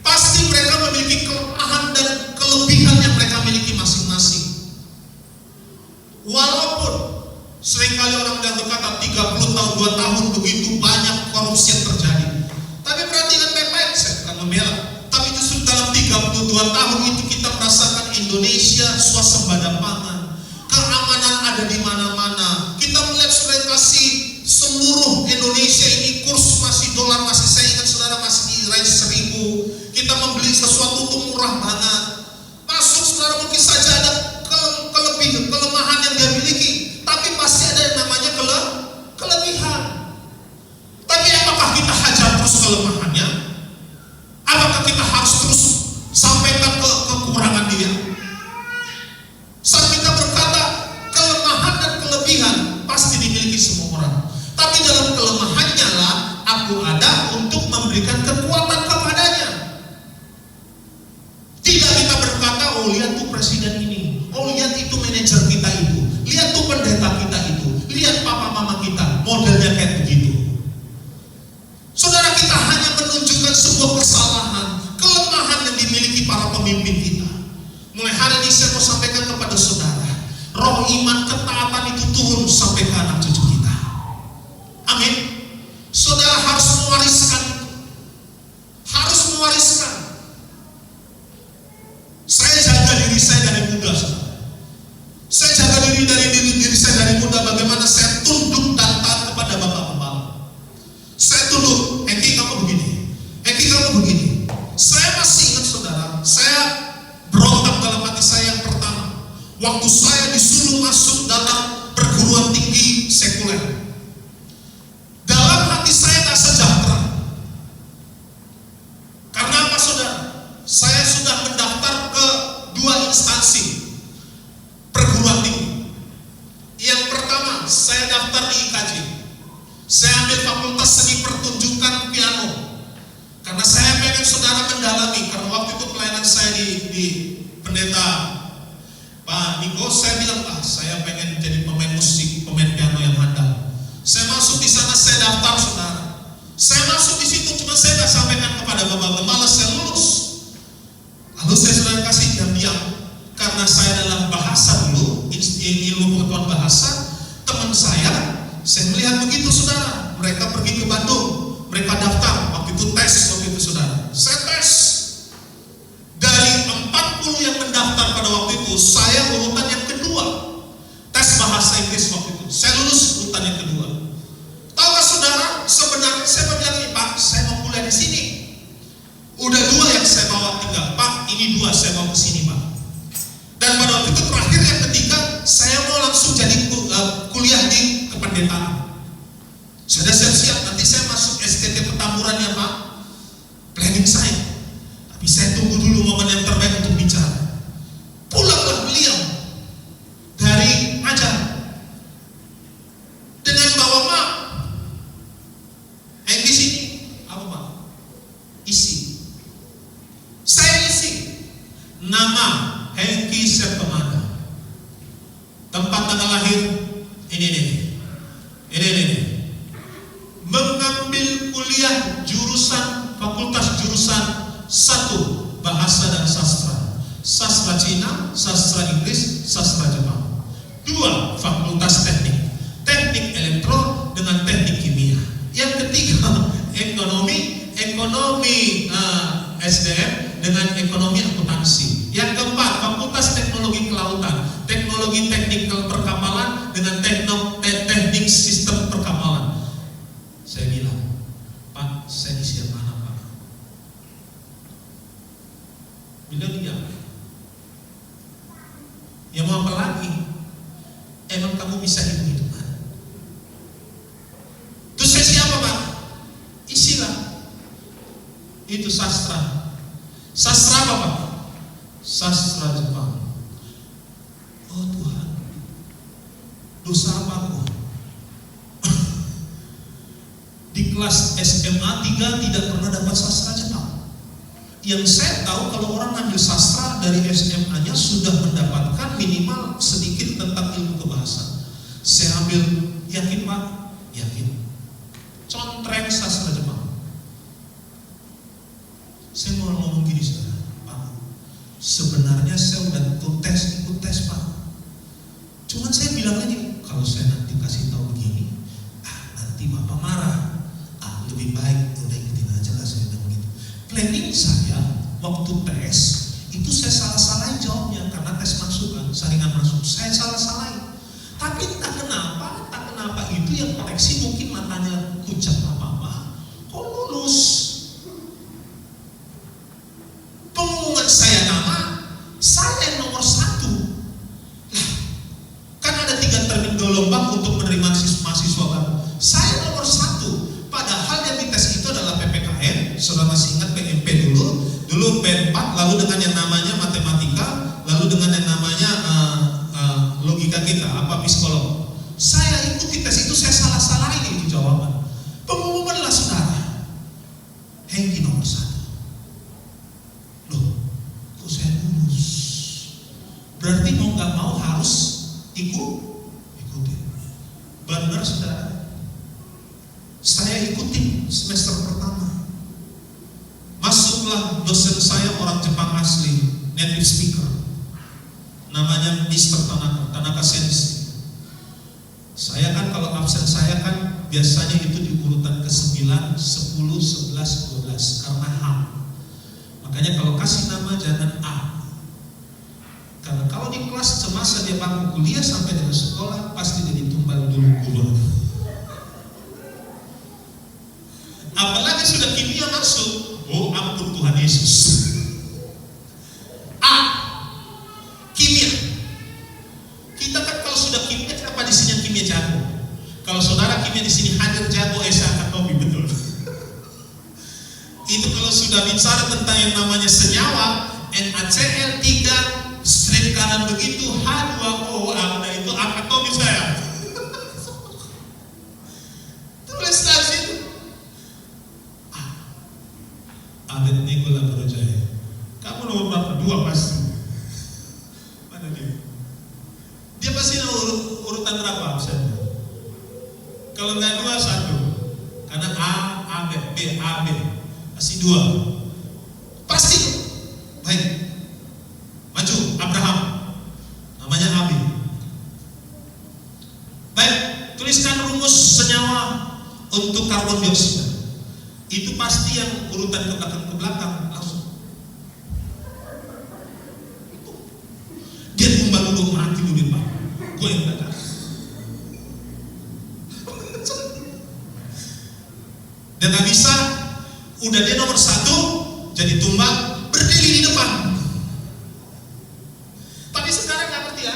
Pasti mereka memiliki kelemahan dan kelebihan yang mereka miliki masing-masing. Walaupun seringkali orang yang berkata 30 tahun, 2 tahun begitu banyak korupsi yang terjadi. Tapi perhatikan baik-baik, saya bukan membela. Tapi justru dalam 32 2 tahun itu kita merasakan Indonesia swasembada pangan, keamanan ada di mana-mana. Kita melihat saudara kasih seluruh Indonesia ini kurs masih dolar masih, saya ingat saudara masih di range 1000. Kita membeli sesuatu itu murah banget. Masuk saudara mungkin saja ada kelemahan yang dia miliki, tapi pasti ada yang namanya kelebihan. Tapi apakah kita hajar terus kelemahannya? Apakah kita harus terus sampaikan kekurangan dia? Saat kita berkata kelemahan dan kelebihan pasti dimiliki semua orang. Tapi dalam kelemahannya lah aku ada untuk memberikan kekuatan kepadanya. Tidak kita berkata, oh lihat tuh presiden ini, oh lihat itu manajer kita itu, lihat tuh pendeta kita itu, lihat papa mama kita, modelnya kayak begitu. Saudara, kita hanya menunjukkan sebuah kesalahan, kelemahan yang dimiliki para pemimpin kita. Mulai hari ini saya mau sampaikan kepada saudara, roh iman ketaatan itu turun sampai ke anak cucu kita. Amin. Saudara harus mewariskan itu. Harus mewariskan. Saya jaga diri saya dari muda, saudara. Saya jaga diri saya dari muda. Bagaimana saya tunduk dan taat kepada Bapak Gembala. Saya tunduk. Eki kamu begini. Eki kamu begini. Saya masih ingat saudara. Saya berontak dalam hati saya yang pertama. Waktu saya disuruh masuk dalam perguruan tinggi sekuler. Dalam hati saya tak sejahtera. Karena apa saudara? Saya sudah mendaftar ke 2 instansi perguruan tinggi. Yang pertama, saya daftar di IKJ. Saya ambil fakultas seni pertunjukan piano. Karena saya pengen saudara mendalami. Karena waktu itu pelayanan saya di pendeta Pak Niko, saya bilang, saya pengen jadi pemain musik, pemain piano yang handal. Saya masuk di sana, saya daftar saudara. Saya masuk di situ, cuma saya tidak sampaikan kepada Bapak Gembala, saya lulus. Lalu saya sudah kasih diam-diam. Karena saya dalam bahasa dulu, ilmu pengetahuan bahasa, teman saya melihat begitu saudara. Mereka pergi ke Bandung, mereka daftar, waktu itu tes, waktu itu saudara. Saya tes. Dari 40 yang mendaftar pada waktu itu, saya urutan yang kedua. Tes bahasa Inggris waktu itu, saya lulus urutan yang kedua. Tahukah saudara, sebenarnya saya bilang, Pak, saya mau kuliah di sini. Udah 2 yang saya bawa tinggal, Pak, ini 2 saya bawa ke sini, Pak. Dan pada waktu itu terakhir yang ketiga, saya mau langsung jadi kuliah di kependetaan. Sudah siap-siap, nanti saya masuk STT Petamburan ya Pak. Planning saya. Tapi saya tunggu dulu momen yang terbaik untuk bicara. Pulanglah beliau dari ajar dengan bawa mak. Yang di sini apa Pak? Isi. Saya isi nama Hengki Septemada. Tempat tanggal lahir ini. Mengambil kuliah jurusan fakultas jurusan 1 bahasa dan sastra. Sastra Cina, sastra Inggris, sastra Jepang. 2 fakultas teknik. Teknik elektro dengan teknik kimia. Yang ketiga ekonomi SDM dengan ekonomi akuntansi. Yang keempat, fakultas teknologi kelautan, teknologi teknik perkapalan dengan teknik sistem perkapalan. Saya bilang, Pak, saya isi yang mana Pak? Bila dia, ya mau apa lagi? Emang kamu bisa hitung-hitungan? Terus saya siapa Pak? Isilah. Itu sastra. Sastra apa Pak? Sastra Jepang. Oh Tuhan, dosa apa aku? Di kelas SMA 3 tidak pernah dapat sastra Jepang. Yang saya tahu kalau orang ngambil sastra dari SMA-nya sudah mendapatkan minimal sedikit tentang ilmu kebahasaan. Saya ambil, yakin Pak? Yakin. Contreng sastra Jepang. Saya mau ngomong gini saudara, Pak, sebenarnya saya udah ikut tes Pak. Cuman saya bilang aja, kalau saya nanti kasih tahu begini, nanti Bapak marah. Lebih baik udah ikutin aja lah saya bilang begitu. Planning saya waktu tes itu yang koleksi mungkin matanya kucap apa-apa. Kok lulus? Pengumuman saya nama, saya yang nomor 1. Lah, kan ada 3 termin gelombang untuk menerima mahasiswa baru. Saya nomor 1. Padahal yang dites itu adalah PPKN. Saudara masih ingat PMP dulu P4, lalu dengan yang namanya matematika, lalu dengan yang namanya logika kita, apa psikolog. Saya ikuti tes itu, saya salah-salahin itu jawaban. Pengumumanlah saudara, Hengki nomor 1. Loh, kok saya lulus? Berarti mau nggak mau harus ikutin. Benar saudara, saya ikutin semester pertama. Masuklah dosen saya orang Jepang asli, native speaker, namanya Mr. Tanaka Sensei. Saya kan kalau absen saya kan biasanya itu di urutan ke-9, 10, 11, 12 karena H. Makanya kalau kasih nama jangan A. Karena kalau di kelas semasa dia bangku kuliah sampai dengan sekolah pasti dia ditumbal dulu guru. Apalagi sudah kimia masuk, oh ampun Tuhan Yesus. A, kimia. Kita kan kalau sudah kimia, kenapa di sini kimia jago? Kalau saudara kimia di sini hadir jago, saya akan Tommy, betul. Itu kalau sudah bicara tentang yang namanya senyawa, NaCl3 strip kanan begitu, H2O, nah itu akatomi saya. Tulis lagi. Abed Nikola Barojaya. Kamu nomor berapa? 2 pasti. Mana dia? Dia pasti urutan berapa absennya? Kalau nggak 2, 1. Karena A, AB, B, AB. Pasti 2. Pasti. Baik. Maju, Abraham. Namanya AB. Baik, tuliskan rumus senyawa untuk karbon dioksida. Itu pasti yang urutan ke belakang langsung. Dia tumbal dulu, mati dulu Pak. Gue yang belakang. Dan gak bisa, udah dia nomor 1, jadi tumbal, berdiri di depan. Tapi sekarang gak ngerti ya,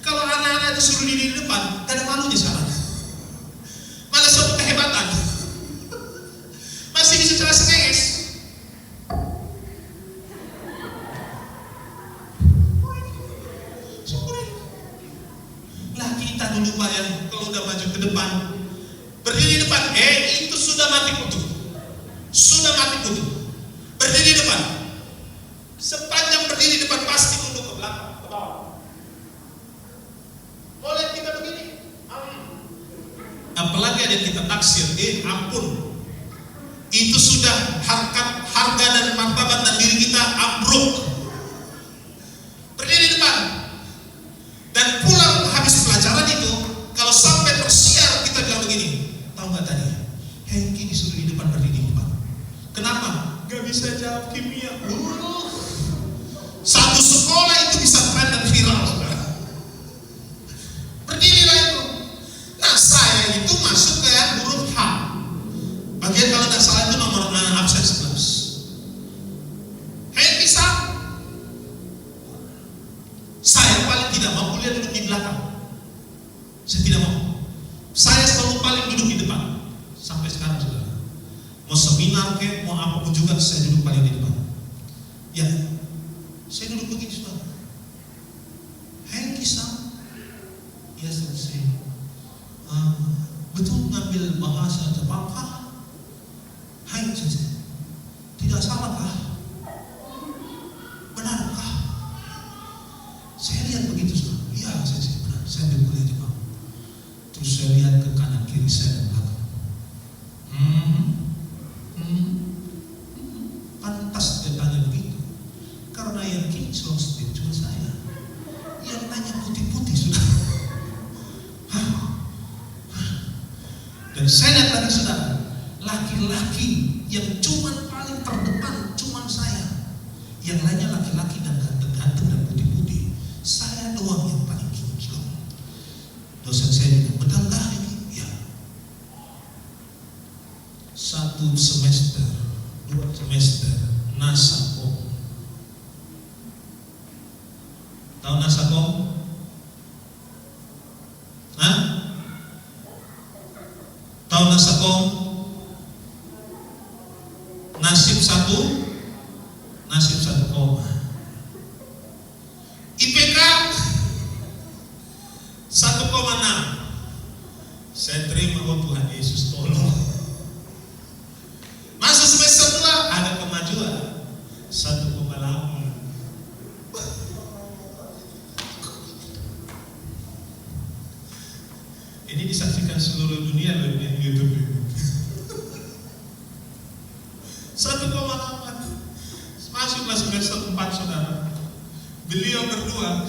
kalau anak-anak disuruh diri di depan, gak ada malunya sekarang. Malah suatu kehebatan. Masih bisa cara senges. Lah kita dulu Pak yang kalau udah maju ke depan, berdiri di depan, itu sudah mati kutu. Sudah mati kutu. Berdiri di depan. Sepanjang berdiri di depan pasti tunduk ke belakang, ke bawah. Boleh kita begini? Apalagi ada kita taksir, ampun. Itu sudah harga dan martabat dan diri kita ambruk. Berdiri di depan. Dan pulang habis pelajaran itu, kalau sampai tersiar kita bilang begini, tahu nggak tadi? Hengki disuruh di depan, berdiri di depan. Kenapa? Gak bisa jawab kimia. Satu sekolah itu bisa tren dan viral, saudara. Berdirilah itu. Nah saya itu masuk ke huruf H. Bagian kalau tidak salah itu nomor absen 11. Hei bisa. Saya paling tidak mau kuliah duduk di belakang. Saya tidak mau. Saya selalu paling duduk di depan. Sampai sekarang saudara. Mau seminar ke, mau apapun juga saya duduk paling di depan. Ya, saya duduk begini saudara. Hei kisah. Ya selesai. Betul ngambil bahasa Jepang kah? Hai Sensei, tidak salahkah? Benarkah? Saya lihat begitu saudara. Iya Sensei, benar. Saya ambil kuliah Jepang. Terus saya lihat ke kanan kiri saya dan belakang. Pantas dia tanya begitu. Karena yang king slow speed cuma saya. Yang nanya putih-putih sudah. Dan saya lihat lagi saudara, laki-laki yang cuma paling terdepan cuma saya. Yang lainnya laki-laki dan ganteng-ganteng dan putih-putih. Saya doang yang paling kinclong. Dosen saya bilang, betul kah ini? Ya. semester Nasakom. Tahu Nasakom? Hah? Tahu Nasakom? Nasib 1 koma. IPK 1,6. Saya terima, oh Tuhan Yesus tolong. Masuk semester 2 ada kemajuan 1,8. Ini disaksikan seluruh dunia loh di YouTube ini. 1,8. Masuklah semester 4 saudara. Beliau berdua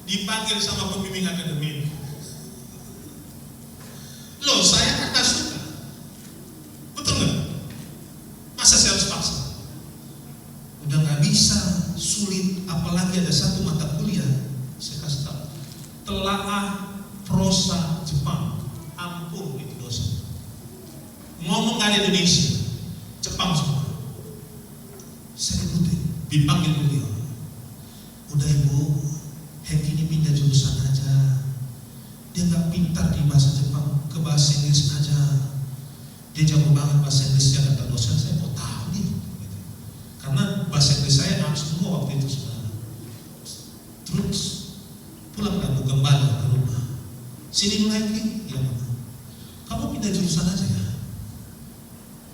dipanggil sama pembimbing akademik. Loh, saya kata suka. Betul nggak? Masa saya harus paksa? Udah nggak bisa, sulit. Apalagi ada satu mata kuliah. Saya kasih tahu. Telaah prosa Jepang. Ampun itu dosa. Ngomong nggak ada Indonesia, Jepang semua. Saya ikutin, dipanggil beliau. Udah ibu, Heki ini pindah jurusan aja. Dia nggak pintar di bahasa Jepang, ke bahasa Inggris aja. Dia jago banget bahasa Inggrisnya, kata dosen. Saya mau tahu nih, gitu. Karena bahasa Inggris saya harus semua waktu itu saudara. Terus pulang ke Gembala ke rumah. Sini dulu lagi, ya mama. Kamu pindah jurusan aja ya.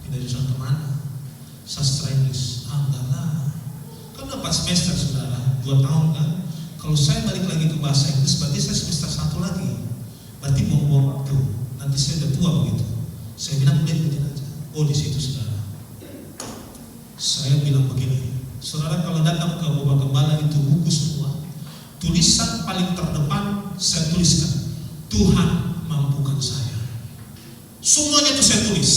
Pindah jurusan kemana? Sastra Inggris. Enggak lah. Kan udah 4 semester saudara, 2 tahun kan. Kalau saya balik lagi ke bahasa Inggris, berarti saya semester 1 lagi. Berarti buang-buang waktu. Nanti saya udah tua begitu. Saya bilang udah ikutin aja. Oh di situ saudara. Saya bilang begini, saudara kalau datang ke Bapak Gembala itu buku semua. Tulisan paling terdepan saya tuliskan, Tuhan mampukan saya. Semuanya itu saya tulis.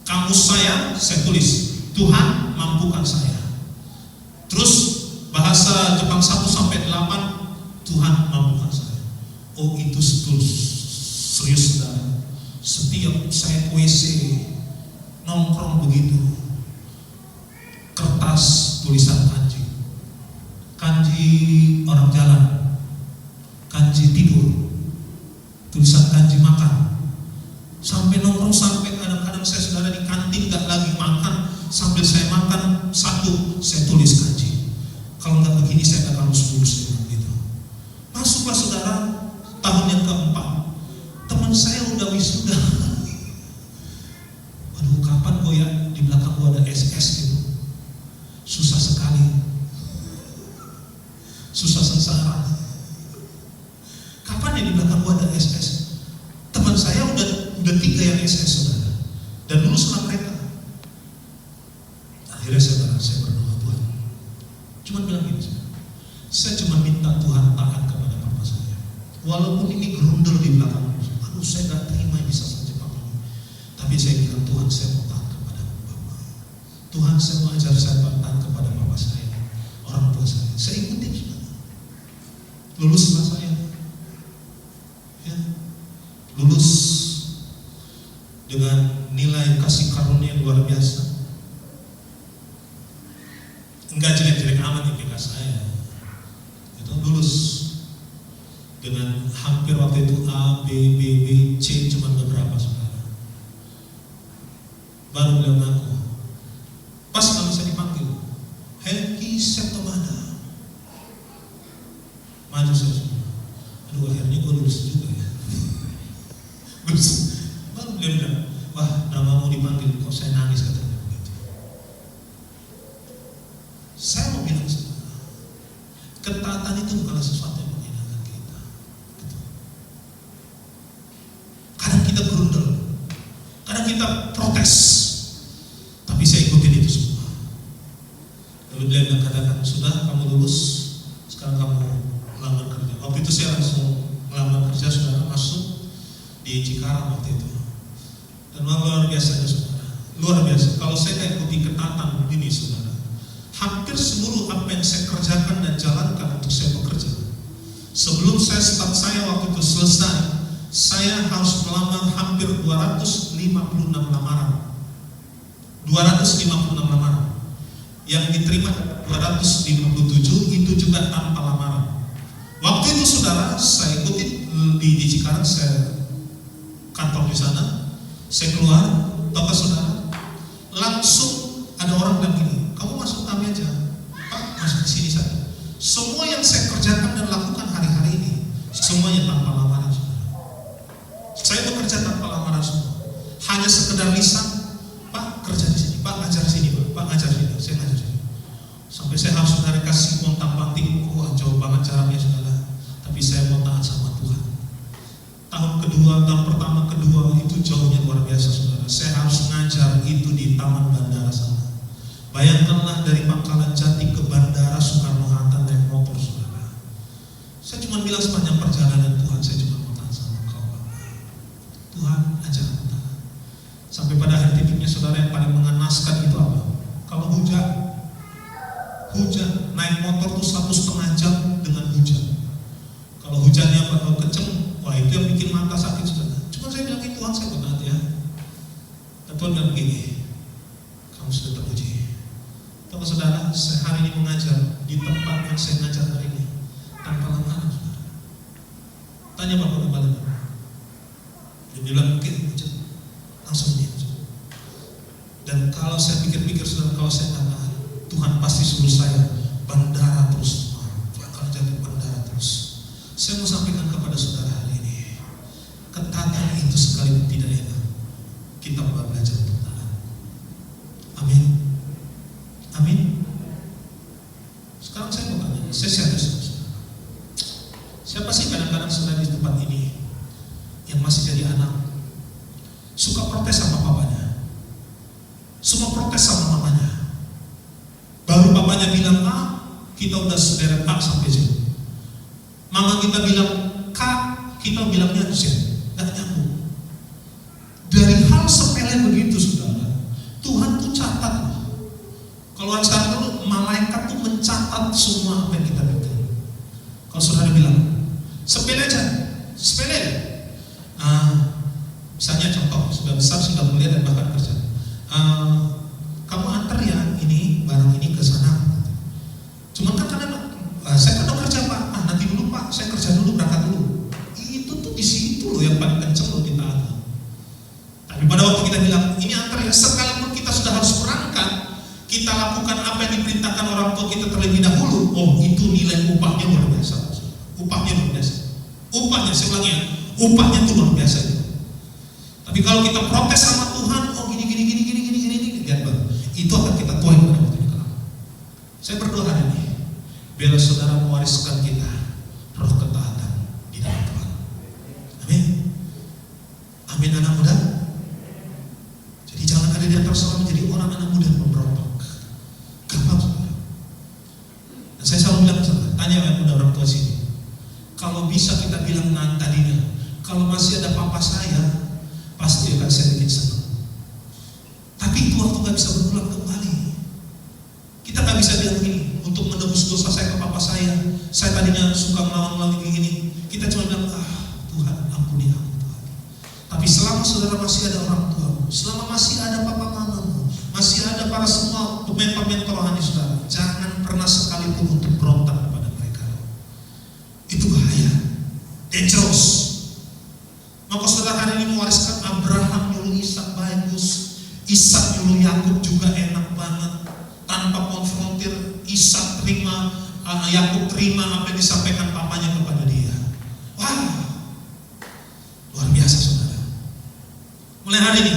Kamus saya tulis, Tuhan mampukan saya. Terus bahasa Jepang 1 sampai 8, Tuhan mampukan saya. Oh itu serius saudara. Setiap saya WC nongkrong begitu, kertas tulisan kanji orang jalan, kanji tidur, tulisan kanji makan. Sampai nongkrong, sampai kadang-kadang saya saudara di kantin gak lagi makan, sambil saya makan satu saya tulis kanji. Kalau nggak begini saya akan lulus gitu. Masuklah saudara tahun yang keempat, teman saya udah wisuda. Aduh kapan gue ya di belakang gue ada SS gitu. Susah sekali, susah sengsara. Kapan ya di belakang gue ada SS? Teman saya udah 3 yang SS saudara, dan luluslah mereka. Akhirnya saya berdoa, Tuhan, cuma bilang gini, saya cuma minta Tuhan taat kepada papa saya. Walaupun ini gerundel di belakang, aduh saya gak terima bisa saja Jepang ini. Tapi saya bilang, Tuhan saya mau taat kepada papa. Tuhan saya mau ajar saya taat kepada papa saya, orang tua saya. Saya ikutin saudara. Luluslah saya. Ya, lulus dengan nilai kasih karunia yang luar biasa. Enggak jelek-jelek amat IPK saya. Itu lulus dengan hampir waktu itu A, B, B, B, C cuma beberapa saudara. Baru beliau ngaku. Pas kalau saya dipanggil, Heki Septomada. Maju saya semua. Aduh akhirnya gue lulus juga ya. Lulus. Baru beliau bilang, wah namamu dipanggil, kok saya nangis katanya. Saya mau bilang saudara, ketaatan itu bukanlah sesuatu yang menyenangkan kita. Gitu. Kadang kita gerundel, kadang kita protes, tapi saya ikutin itu semua. Lalu beliau katakan, sudah kamu lulus, sekarang kamu melamar kerja. Waktu itu saya langsung melamar kerja, saudara, masuk di Cikarang waktu itu. Dan luar biasa saudara, luar biasa. Kalau saya ikuti ketaatan ini saudara, hampir seluruh apa yang saya kerjakan dan jalankan untuk saya bekerja. Sebelum start saya waktu itu selesai, saya harus melamar hampir 256 lamaran. 256 lamaran. Yang diterima 257 itu juga tanpa lamaran. Waktu itu saudara, saya ikutin di Cikarang, saya kantor di sana, saya keluar, tahu saudara, langsung ada orang bilang gini, kamu masuk kami aja, Pak, masuk ke sini saja. Semua yang saya kerjakan dan lakukan hari-hari ini, semuanya tanpa lamaran, saudara. Saya bekerja tanpa lamaran semua. Hanya sekedar lisan, Pak kerja di sini, Pak ngajar di sini, Pak ngajar di sini, saya ngajar di sini. Sampai saya harus saudara kasih kontak-kontak, wah jauh banget caranya saudara. Tapi saya mau taat sama Tuhan. Tahun kedua, tahun pertama, kedua itu jauhnya luar biasa saudara. Saya harus ngajar itu di Taman Bandara sana. Bayangkanlah dari Pangkalan Jati ke Bandara Soekarno-Hatta naik motor saudara. Saya cuma bilang sepanjang perjalanan Tuhan, saya cuma mau taat sama Kau Bapa. Tuhan ajar aku taat. Sampai pada hari titiknya saudara, yang paling mengenaskan itu apa? Kalau hujan naik motor tuh 1,5 jam dengan hujan. Kalau hujannya kenceng, wah itu yang bikin mata sakit saudara. Cuma saya bilang, Tuhan saya taat ya. Dan Tuhan bilang begini, kamu sudah teruji. Tahu saudara, saya hari ini mengajar di tempat yang saya ngajar hari ini tanpa lamaran saudara. Tanya Bapak Kepala, dia bilang mungkin hujan, langsung dia. Dan kalau saya pikir-pikir saudara, kalau saya katakan Tuhan pasti suruh saya bandara terus, Pangkalan Jati bandara terus. Saya mau sampaikan kepada saudara hari ini, ketaatan itu sekalipun tidak enak, kita mau belajar untuk taat. Amin. Amin. Sekarang saya mau tanya, saya serius. Siapa sih kadang-kadang saudara di tempat ini yang masih jadi anak, suka protes sama papanya, suka protes sama mamanya? Baru papanya bilang A, kita udah sederet A sampai Z. Mama kita bilang K, kita bilangnya Z. Gak nyambung. Dari hal sepele begitu saudara, Tuhan tuh catat. Kalau sekarang dulu, malaikat tuh mencatat semua apa yang kita bikin. Kalau saudara bilang sepele aja, sepele. Misalnya contoh, sudah besar, sudah kuliah dan bahkan kerja. Kamu antar ya ini barang ini ke sana. Cuman kan kadang saya kan udah kerja Pak, nanti dulu Pak, saya kerja dulu, berangkat dulu. Itu tuh di situ loh yang paling kenceng loh kita ada. Tapi pada waktu kita bilang ini antar ya, sekalipun kita sudah harus berangkat, kita lakukan apa yang diperintahkan orang tua kita terlebih dahulu. Oh itu nilai upahnya luar biasa. Upahnya luar biasa. Upahnya, saya ulangi ya, upahnya itu luar biasa itu. Tapi kalau kita protes sama Tuhan, oh gini, lihat Bang, itu akan kita tuai pada waktu yang kelak. Saya berdoa hari ini, biar saudara mewariskan kita roh ketaatan di dalam Tuhan. Amin. Amin anak muda. Jadi jangan ada di antara saudara menjadi orang anak muda yang memberontak. Gampang saudara. Dan saya selalu bilang saudara, tanya yang muda orang tua sini. Kalau bisa kita bilang tadinya, kalau masih ada papa saya, pasti akan saya bikin senang. Tapi itu waktu gak bisa berulang kembali. Kita gak bisa bilang gini, untuk menebus dosa saya ke papa saya tadinya suka melawan begini. Kita cuma bilang, Tuhan ampuni aku Tuhan. Tapi selama saudara masih ada orang tua, selama masih ada papa mamamu, masih ada para semua pemain-pemain rohani saudara, jangan pernah sekalipun untuk berontak kepada mereka. Itu bahaya, dangerous. Maka saudara hari ini mewariskan Abraham nyuruh Ishak bagus, Ishak nyuruh Yakub juga enak banget, tanpa konfrontir. Ishak terima, Yakub terima apa yang disampaikan papanya kepada dia. Wah, luar biasa saudara. Mulai hari ini,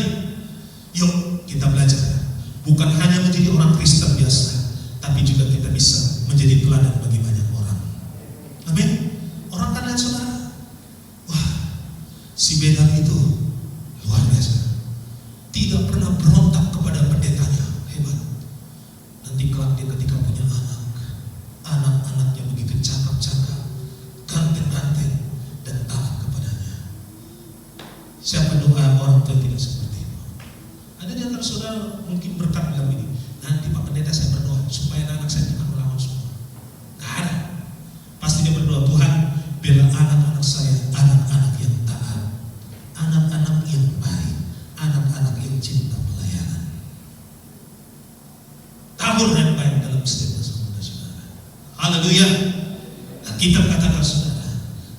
yuk kita belajar, bukan hanya menjadi orang Kristen biasa, tapi juga kita bisa menjadi teladan bagi banyak orang. Amin. Orang kan lihat saudara, wah, si Bedan itu luar biasa. Tidak pernah berontak kepada pendetanya, hebat. Nanti kelak dia ketika punya anak-anaknya begitu cakap-cakap, ganteng-ganteng, dan taat kepadanya. Siapa doa orang tua tidak seperti itu? Ada di antara saudara mungkin berkat bilang ini, nanti Pak Pendeta saya berdoa supaya anak saya tidak melawan semua. Gak ada. Pasti dia berdoa, Tuhan bela anak-anak saya, anak-anak yang taat, anak-anak yang baik, anak-anak yang cinta pelayanan. tabur yang baik dalam setiap saudara-saudara. Haleluya. Kita katakan saudara.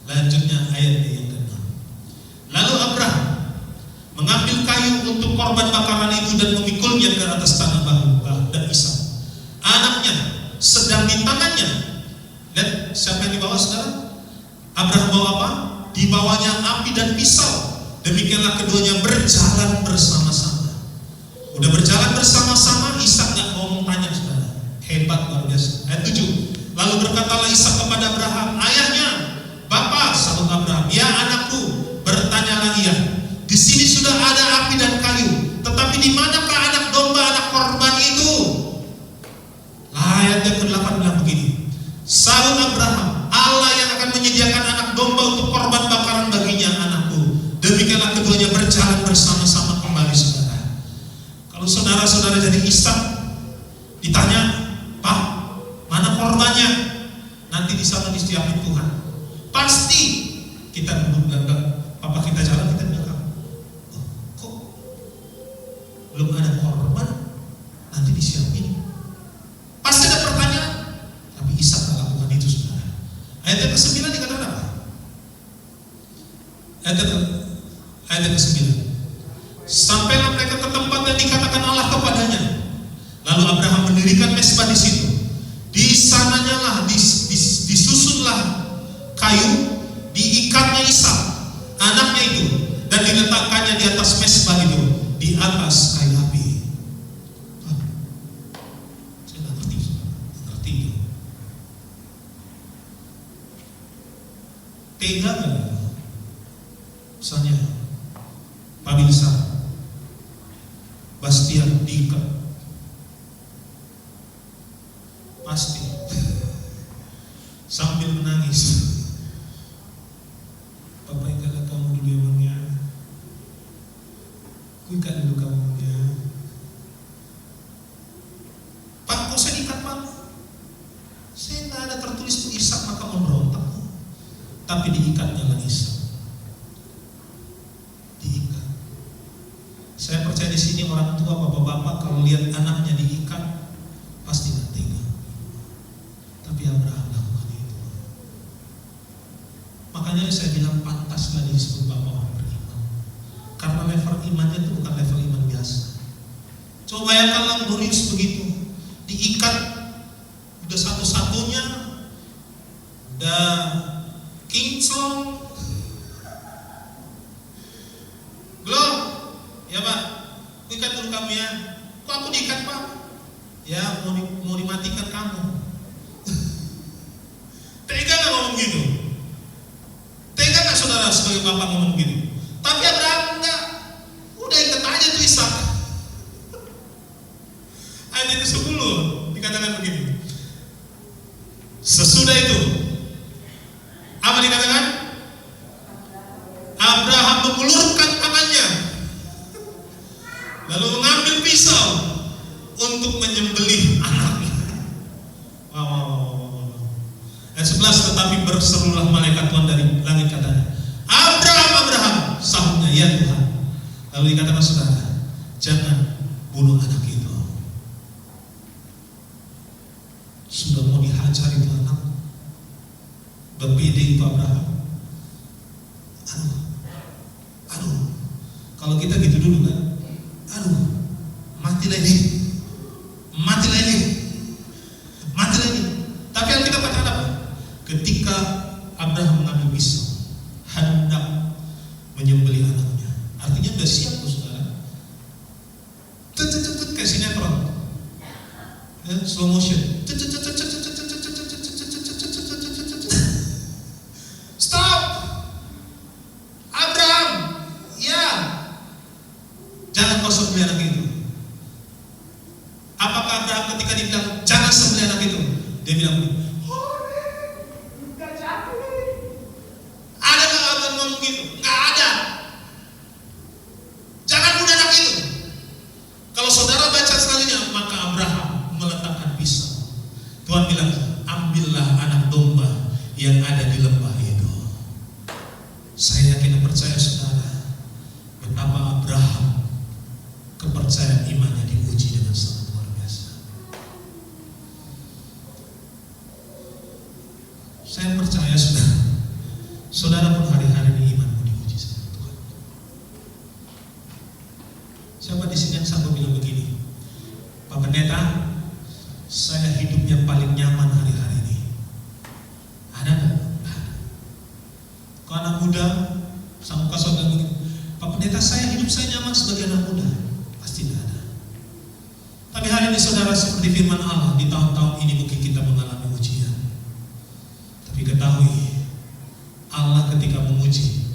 Lanjutnya ayat yang ke-6. Lalu Abraham mengambil kayu untuk korban bakaran itu dan memikulnya ke atas tanah bahu dan Ishak anaknya sedang di tangannya. Lihat siapa yang dibawa saudara? Abraham bawa apa? Dibawanya api dan pisau. Demikianlah keduanya berjalan bersama-sama. Udah berjalan bersama-sama, Ishak gak ngomong tanya saudara. Hebat luar biasa. Ayat 7. Lalu berkatalah Ishak kepada Abraham, ayahnya, Bapa, sahut Abraham, ya anakku, bertanyalah ia. Di sini sudah ada api dan kayu, tetapi di manakah anak domba, anak korban itu? Ayat yang ke-8 bilang begini. Sahut Abraham, Allah yang akan menyediakan anak domba untuk korban bakaran baginya, anakku. Demikianlah keduanya berjalan bersama-sama kembali saudara. Kalau saudara-saudara jadi Ishak, ditanya, Pak, mana korbannya? Nanti di sana disiapin Tuhan. Pasti kita duduk belakang, Papa kita jalan, kita bilang, oh, kok belum ada korban? Nanti disiapin. Pasti ada pertanyaan. Tapi Ishak tak lakukan itu saudara. Ayat yang ke-9 dikatakan apa? Ayat yang ke-9. Sampailah mereka ke tempat yang dikatakan Allah kepadanya. Lalu Abraham mendirikan mezbah di situ. Di sananya lah disusunlah kayu, diikatnya Ishak anaknya itu, dan diletakkannya di atas mezbah itu, di atas kayu api. Saya nggak ngerti. Tega nggak? Misalnya Pak Bilsa, Bastian diikat, pasti sambil menangis. Papa ikat kamu dulu emangnya, ku ikat dulu kamunya. Pak, kok saya diikat Pak? Saya nggak ada tertulis tuh Ishak maka memberontak, tapi diikatnya lagi Ishak. Diikat. Saya percaya di sini orang tua, bapak-bapak kalau lihat anaknya diikat pasti nggak tega. Tapi Abraham lakukan itu. Makanya saya bilang pantaslah disebut bapak orang beriman. Karena level imannya itu bukan level iman biasa. Coba bayangkanlah glorious begitu, diikat, udah satu-satunya, udah kinclong. Belum? Ya Pak, aku ikat dulu kamu ya. Kok aku diikat Pak? Ya mau dimatikan kamu. Tega gak ngomong gitu? Tega gak saudara sebagai bapak ngomong gitu? Tapi Abraham enggak. Udah ikat aja tuh Ishak. Ayat itu 10 dikatakan begini. Sesudah itu apa dikatakan? Abraham mengulurkan tangannya, lalu mengambil pisau untuk menyembelih anaknya. Wow. Ayat 11, tetapi berserulah malaikat Tuhan dari langit katanya, Abraham, Abraham, sahutnya, ya Tuhan. Lalu dikatakan saudara, jangan bunuh anak itu. Sudah mau dihajar itu anak, udah pede itu Abraham. Aduh, kalau kita gitu dulu kan, matilah ini. Tapi yang kita katakan apa? Ketika Abraham mengambil pisau, hendak menyembelih anaknya, artinya udah siap tuh saudara. Kayak sinetron, slow motion. Stop, Abraham, ya, jangan kau sembelih anak itu. Apakah Abraham ketika dibilang jangan sembelih anak itu, dia bilang, ada nggak Abraham ngomong gitu? Nggak ada. Jangan bunuh anak itu. Kalau saudara baca selanjutnya, maka Abraham meletakkan pisau. Tuhan bilang, ambillah anak domba yang ada di lembah itu. Saya yakin dan percaya saudara, betapa Abraham kepercayaan imannya diuji dengan sangat luar biasa. Saya percaya saudara pun hari-hari ini imanmu diuji sama Tuhan. Siapa di sini yang sanggup bilang begini, Pak Pendeta, saya hidup yang paling nyaman hari-hari ini? Ada nggak? Kalau anak muda sanggup kasih bilang begini, Pak Pendeta, hidup saya nyaman sebagai anak muda? Pasti tidak ada. Tapi hari ini saudara, seperti firman Allah, di tahun-tahun ini mungkin kita mengalami ujian. Tapi ketahui, Allah ketika menguji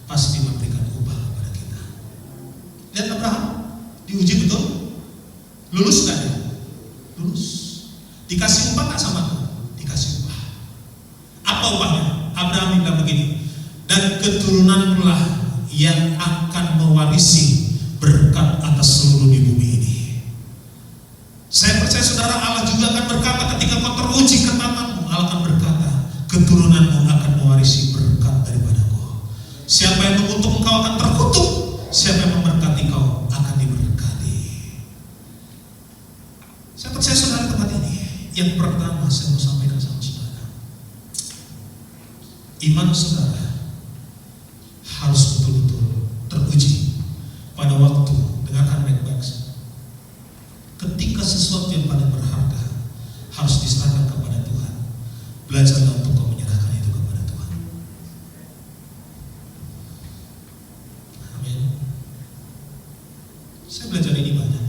pasti memberikan upah kepada kita. Lihat Abraham, diuji betul? Lulus gak dia? Lulus. Dikasih upah gak sama Tuhan? Dikasih upah. Apa upahnya? Abraham bilang begini, dan keturunanlah yang akan mewarisi berkat atas seluruh di bumi ini. Saya percaya saudara, Allah juga akan berkata ketika kau teruji ketamanmu, Allah akan berkata, keturunanmu akan mewarisi berkat daripadaku. Siapa yang mengutuk engkau akan terkutuk, siapa yang memberkati kau akan diberkati. Saya percaya saudara tempat ini. Yang pertama saya mau sampaikan sama saudara, iman saudara harus betul-betul teruji pada waktu, dengarkan baik-baik. Ketika sesuatu yang paling berharga harus diserahkan kepada Tuhan, belajarlah untuk kau menyerahkan itu kepada Tuhan. Amin. Saya belajar ini banyak.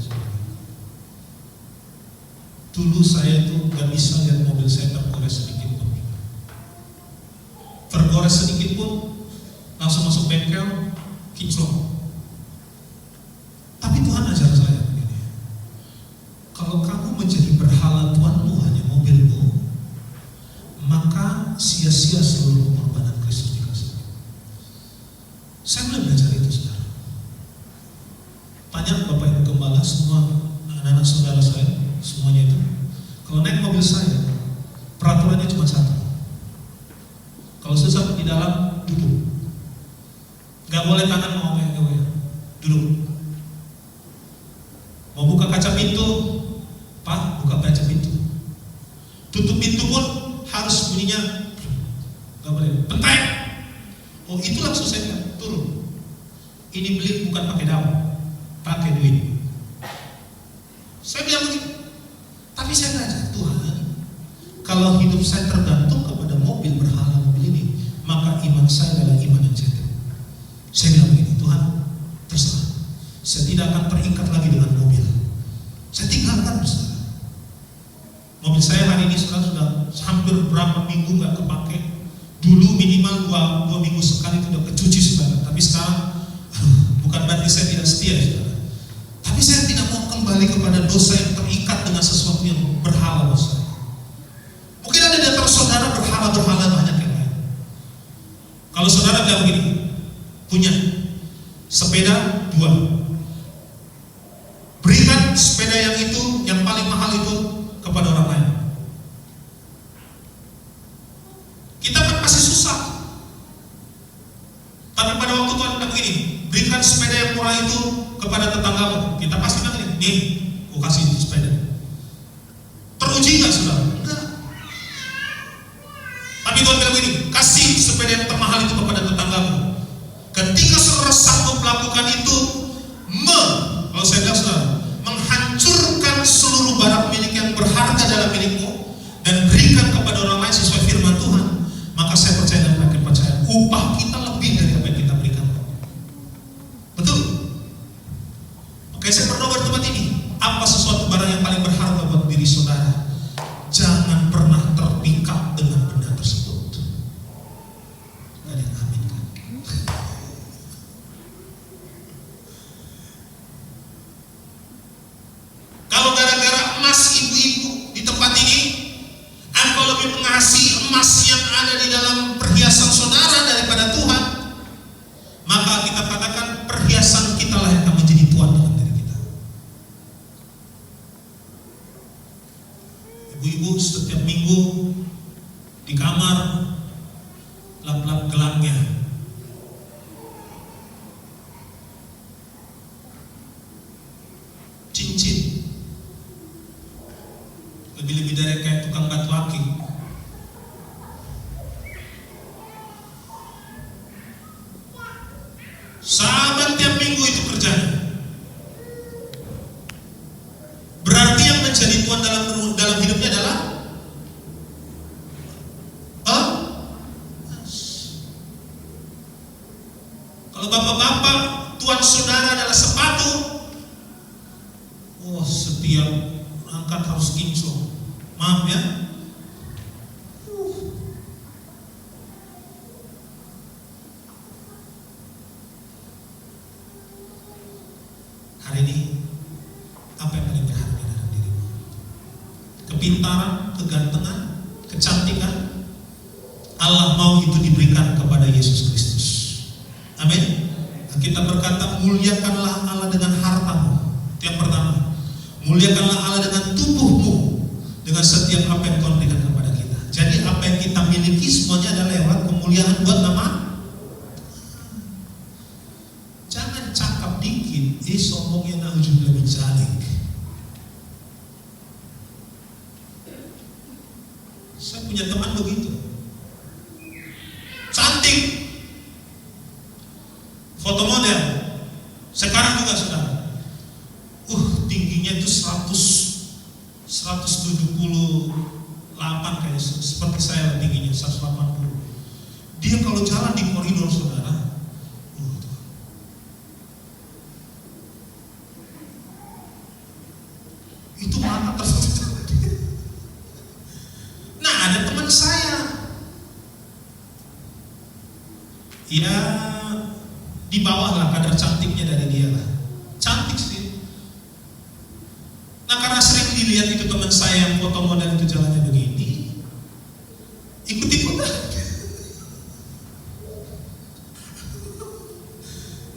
Dulu saya itu gak bisa lihat mobil saya tergores sedikit pun. Tergores sedikit pun langsung masuk bengkel, kinclong. Tapi Tuhan ajar saya begini, kalau kamu menjadi berhala Tuhanmu hanya mobilmu, maka sia-sia seluruh pengorbanan Kristus di kayu. Saya mulai belajar itu, saudara. Tanya Bapak Ibu Gembala, semua anak-anak saudara saya, semuanya itu, kalau naik mobil saya, peraturannya cuma satu. Kalau susah di dalam, duduk. Gak boleh tangan mau goyang-goyang, duduk. Mau buka kaca pintu, Pak, buka kaca pintu. Tutup pintu pun harus bunyinya, gak boleh, pentai. Oh, itu langsung saya bilang, turun. Ini beli bukan pakai daun, pakai duit. Saya bilang begitu. Tapi saya belajar, Tuhan, kalau hidup saya tergantung kepada mobil berhala mobil ini, maka iman saya adalah iman yang jatuh. Saya bilang begini, Tuhan, terserah. Saya tidak akan terikat lagi dengan mobil. Saya tinggalkan, saudara. Mobil saya hari ini sudah hampir berapa minggu nggak kepake. Dulu minimal dua minggu sekali itu udah kecuci, saudara. Tapi sekarang, bukan berarti saya tidak setia, saudara. Tapi saya tidak mau kembali kepada dosa yang terikat dengan sesuatu yang berhala dosa. Mungkin ada di antara saudara berhala-berhala banyak yang lain. Kalau saudara bilang begini, punya sepeda 2, berikan sepeda yang itu, yang paling mahal itu kepada orang lain. Kita kan pasti susah. Tapi pada waktu Tuhan bilang begini, berikan sepeda yang murah itu kepada tetanggamu. Kita pasti bilang begini, nih, aku kasih sepeda. Teruji nggak, saudara? Enggak. Tapi Tuhan bilang begini, kasih sepeda yang termahal itu kepada tetanggamu. Ketika saudara sanggup melakukan itu, kalau saya bilang saudara, menghancurkan seluruh barang milik yang berharga dalam milikmu dan berikan kepada orang lain sesuai firman Tuhan, maka saya percaya dan makin percaya upah kita lebih dari apa yang kita berikan. Betul? Oke, saya berdoa di tempat ini, apa sesuatu barang yang paling berharga buat diri saudara, jangan pernah terpikat dengan benda tersebut. Gak ada yang amin kan? Kalau gara-gara emas ibu-ibu di tempat ini, engkau lebih mengasihi emas yang ada di dalam perhiasan saudara daripada Tuhan, maka kita katakan perhiasan kita lah yang akan menjadi tuan dalam diri kita. Ibu-ibu setiap minggu di kamar lap-lap gelangnya. Cincin. Lebih-lebih dari kayak tukang batu akik. Sahabat tiap minggu itu kerjanya. Berarti yang menjadi tuan dalam hidupnya adalah kalau bapak-bapak tuan saudara adalah sepatu, setiap angkat harus kinclong. Maaf ya. Hari ini apa yang paling berharga dalam dirimu? Kepintaran, kegantengan, kecantikan? Allah mau itu diberikan kepada Yesus Kristus. Amin. Kita berkata, muliakanlah Allah dengan hartamu. Itu yang pertama. Muliakanlah Allah dengan tubuhmu, dengan setiap apa yang Tuhan berikan kepada kita. Jadi apa yang kita miliki semuanya adalah lewat kemuliaan buat nama. Jangan cakap dikit, sombongnya na'udzubillah min dzalik. Saya punya teman begitu, cantik, foto model, sekarang juga sudah, tingginya itu 178 kayak seperti saya, tingginya 180. Dia kalau jalan di koridor saudara, itu mata tertutup. Nah, ada teman saya, ya di bawah lah kadar cantiknya dari dia lah, cantik sih. Nah, karena sering dilihat itu teman saya yang foto model itu jalannya begini, ikut-ikutan.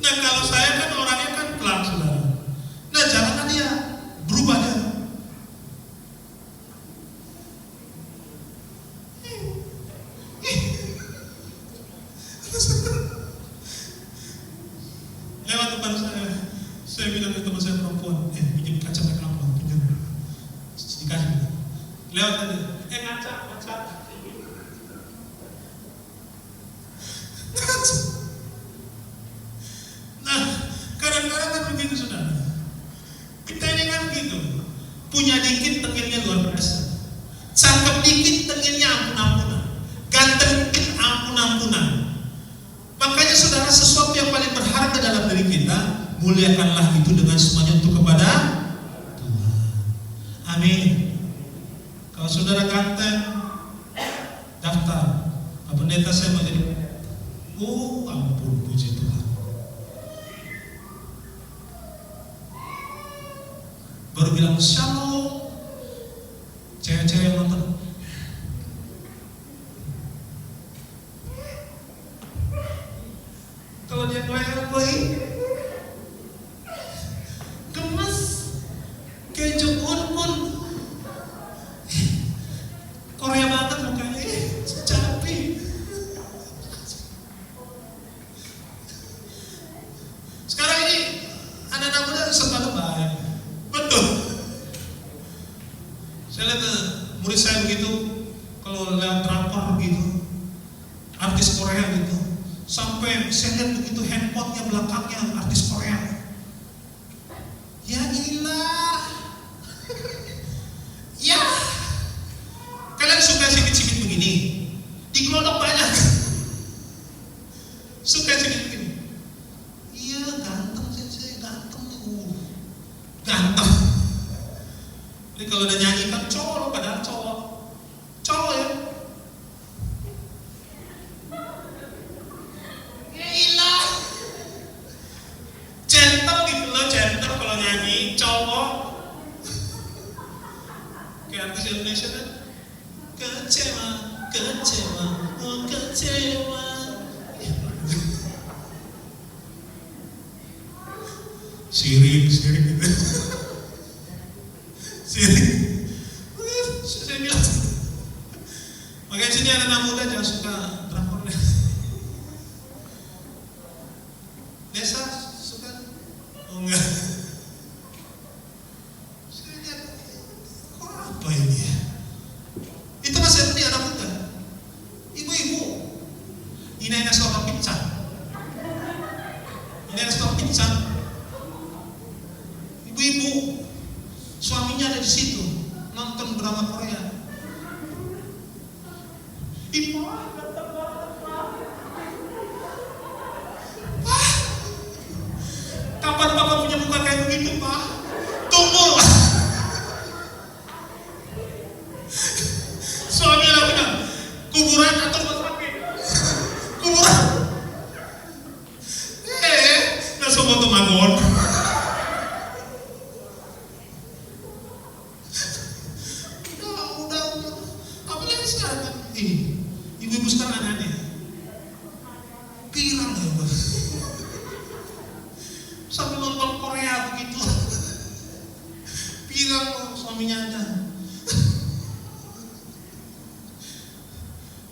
Nah, kalau saya kan orangnya kan pelan saudara. Nah, jangan dia berubah dia. Lewat depan saya bilang ke teman saya perempuan, pinjam kaca make up dong, pinjam. Dikasih. Lewat aja, ngaca. Nah, kadang-kadang kan begitu saudara. Kita ini kan begitu, punya dikit tengilnya luar biasa, cakep dikit tengilnya ampun-ampunan, ganteng dikit ampun-ampunan. Makanya saudara, sesuatu yang paling berharga dalam diri kita, muliakanlah itu dengan semuanya untuk kepada Tuhan. Amin. Kalau saudara ganteng, daftar. Pak Pendeta, saya mau jadi. Ampun, puji Tuhan. Baru bilang shalom, cewek-cewek yang nonton. Kalau dia goyang, gemes, kayak Jong-un, Korea banget mukanya, cantik. Sekarang ini anak-anak muda serba lebay, betul. Saya lihat murid saya begitu, kalau lihat drakor begitu, artis Korea gitu. Sampai saya lihat begitu handphonenya belakangnya artis Korea. Ya ilah. Ya. Kalian suka sedikit-sedikit begini? Digelodok banyak. Suka sedikit begini. Iya, ganteng saya ganteng. Ganteng. Jadi kalau udah nyanyi kan cowok, padahal cowok. Cowok ya. Indonesia kan kecewa. Sirik gitu. Sirik. Saya bilang, makanya sini anak muda jangan suka drakor. Desa suka? Oh enggak. Saya lihat, kok apa ini ya? Itu masih seperti anak muda. Ibu-ibu, ini hanya seorang pincang. Pak, ganteng banget, Pak. Pak, kapan Bapak punya muka kayak begitu, Pak? Tunggu. Suaminya bilang, kuburan atau rumah sakit? Kuburan. Langsung foto magon. Udah. Apalagi sekarang ini, ibu-ibu sekarang aneh-aneh. Pirang ya, Bos. Sampai nonton Korea begitu. Pirang suaminya ada.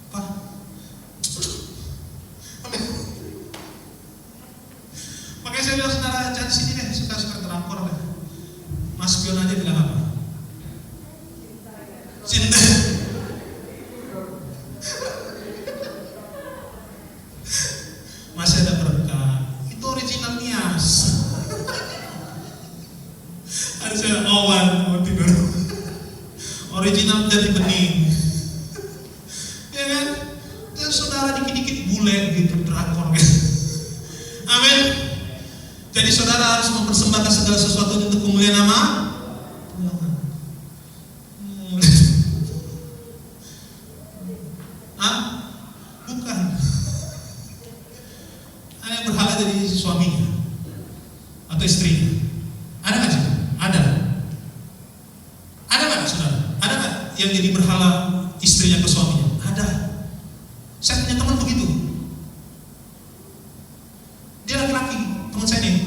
Pak. Amin. Makanya saya bilang saudara, jangan sini deh, suka terapor deh. Mas Pion aja bilang apa? Cinta. Masih ada berkat. Itu original Nias. Ada saya awan tidur. Original Jati Bening. Ya kan? Dan saudara dikit-dikit bule gitu, drakor gitu. Amin. Jadi saudara harus mempersembahkan segala sesuatu untuk kemuliaan nama Tuhan. Hah? Bukan. Ada yang berhala jadi suaminya atau istrinya. Ada nggak sih? Ada. Ada nggak saudara? Ada nggak yang jadi berhala istrinya ke suaminya? Ada. Saya punya teman begitu. Dia laki-laki, teman saya nih.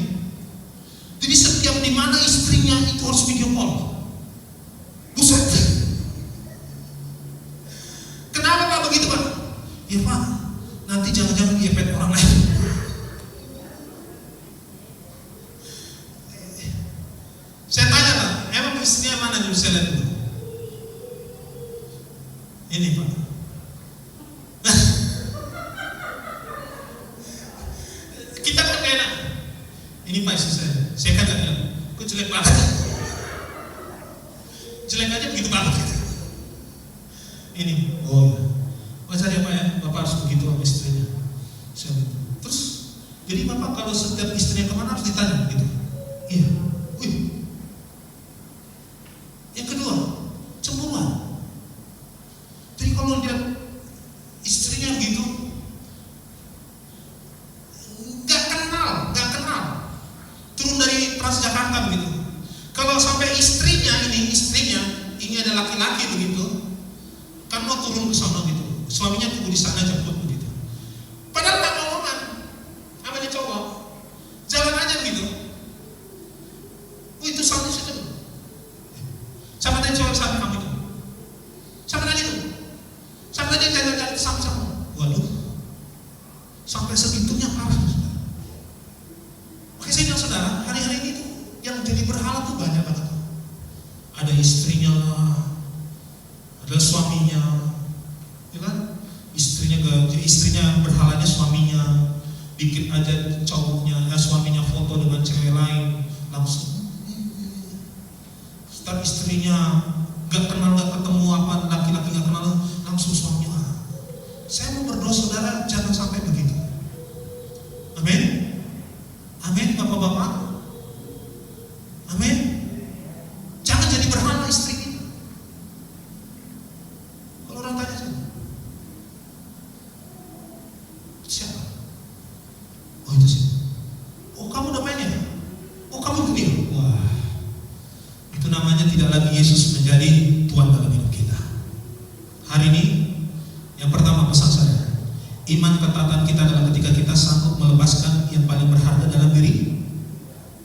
Jadi setiap di mana istrinya itu harus video call. Buset. Kenapa Pak begitu, Pak? Ya Pak, nanti jangan-jangan ngepet orang lain. Saya tanya Pak, emang istrinya mana dulu saya lihat dulu. Ini Pak. Kita kan gak enak. Ini Pak istri saya kan gak bilang, kok jelek banget. Jelek aja begitu banget gitu. Ini, wajar ya Pak ya, Bapak harus begitu sama istrinya. Saya gitu. Terus, jadi Bapak kalau setiap istrinya kemana harus ditanya gitu. Iya, wih. Yang kedua, cemburuan. Jadi kalau lihat istrinya gitu, nggak kenal, turun dari Transjakarta begitu. Kalau sampai istrinya ini ada laki-laki begitu, kan mau turun ke sana gitu, suaminya tunggu di sana jemput begitu. Padahal tak ngomongan, namanya cowok, jalan aja begitu. Itu suami situ. Siapa tadi cowok sama kamu itu? Siapa tadi itu? Siapa tadi jalan-jalan sama-sama? Waduh, sampai segitunya parah. Makanya saya bilang saudara, hari-hari ini tuh yang jadi berhala tuh banyak banget. Ada istrinya, ada suaminya, ya kan? Istrinya berhalanya suaminya, dikit aja cowoknya, suaminya foto dengan cewek lain, langsung. Setelah istrinya gak kenal, gak ketemu apa, laki-laki gak kenal, langsung suaminya. Saya mau berdoa saudara, jangan sampai begitu. Amin. Amin, Bapak-bapak. Amin. Jangan jadi berhala istri kita. Kalau orang tanya siapa? Oh itu sih. Oh kamu namanya? Oh kamu gini? Wah, itu namanya tidak lagi Yesus menjadi Tuhan dalam hidup kita. Hari ini, yang pertama pesan saya, iman ketaatan kita adalah ketika kita sanggup melepaskan yang paling berharga dalam diri,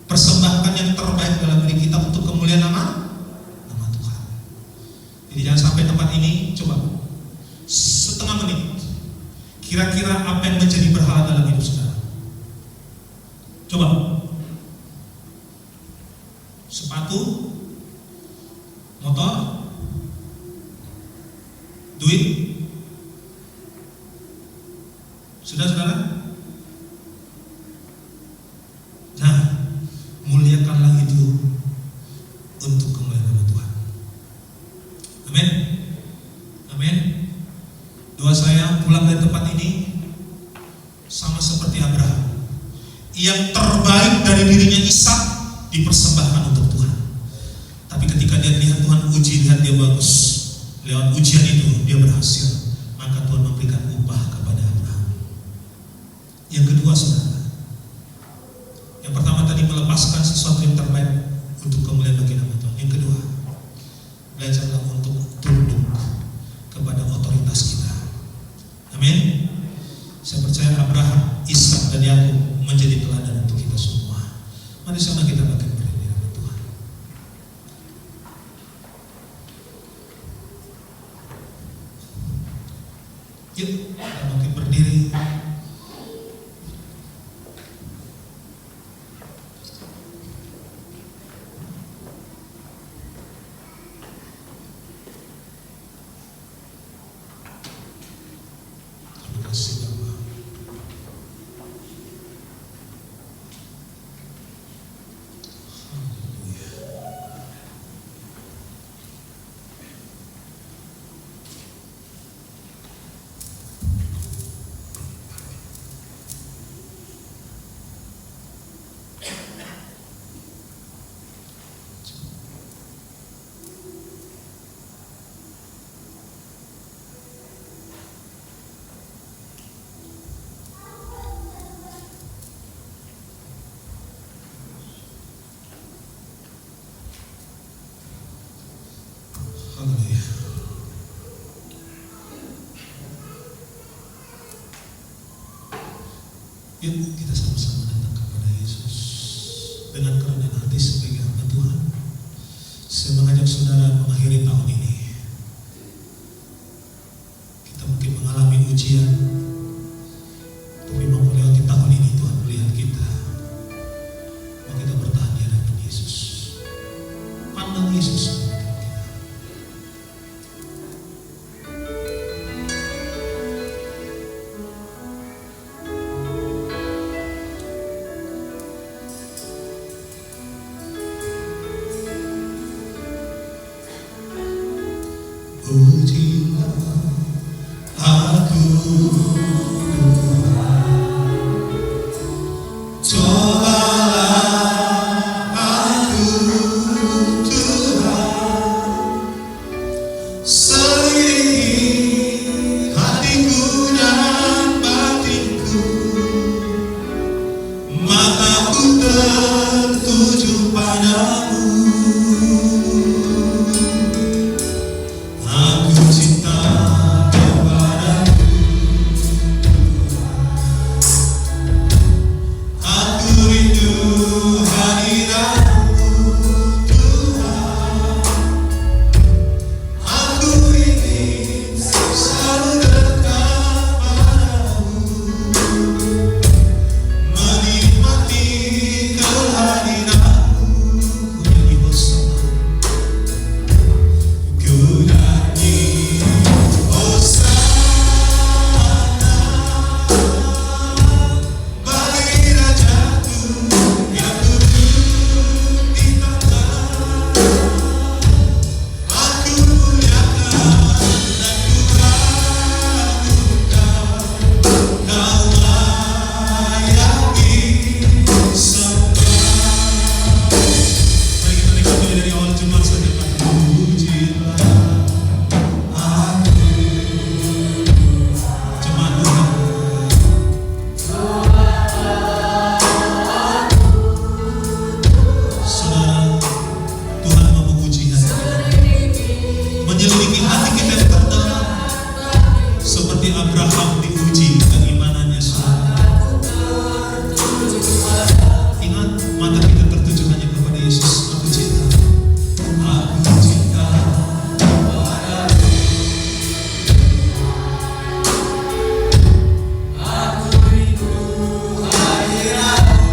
persembahkan yang terbaik dalam diri kita untuk kemuliaan nama Tuhan. Jadi jangan sampai tempat ini, coba setengah menit, kira-kira apa yang menjadi berhala dalam hidup saudara. Coba sepatu, motor, duit, sudah saudara. Nah, muliakanlah itu untuk kemuliaan nama Tuhan. Amin. Amin. Doa saya pulang dari tempat ini sama seperti Abraham. Yang terbaik dari dirinya Ishak dipersembahkan untuk Tuhan. Tapi ketika dia lihat Tuhan uji, lihat dia bagus, lewat ujian itu dia berhasil, maka Tuhan memberikan upah kepada Abraham. Yang kedua, saudara, yang pertama tadi melepaskan sesuatu yang terbaik untuk kemuliaan bagi nama Tuhan. Yang kedua, belajarlah untuk tunduk kepada otoritas kita. Amin. Saya percaya Abraham, Ishak, dan Yakub menjadi teladan untuk kita semua. Mari sama kita bangkit berdiri di hadapan Tuhan. Yuk, kita bangkit berdiri. Terima kasih Bapak. Haleluya. Yuk kita sama-sama datang kepada Yesus dengan kerendahan hati sebagai hamba Tuhan. Saya mengajak saudara mengakhiri tahun ini. Kita mungkin mengalami ujian, tapi mau melewati tahun ini Tuhan melihat kita. Mau kita bertahan di hadapan Yesus. Pandang Yesus. Ujilah aku Tuhan, cobalah aku Tuhan, selidiki hatiku dan batinku, mataku tertuju padamu. Aku cinta kepadamu, aku rindu hadiratmu Tuhan, aku ingin selalu dekat padamu, menikmati kehadiratmu. Ku nyanyi bersama. Menyelidiki hati kita yang terdalam, seperti Abraham diuji keimanannya. Ingat, mata kita tertuju hanya kepada Yesus. Aku cinta kepadamu, aku rindu hadiratmu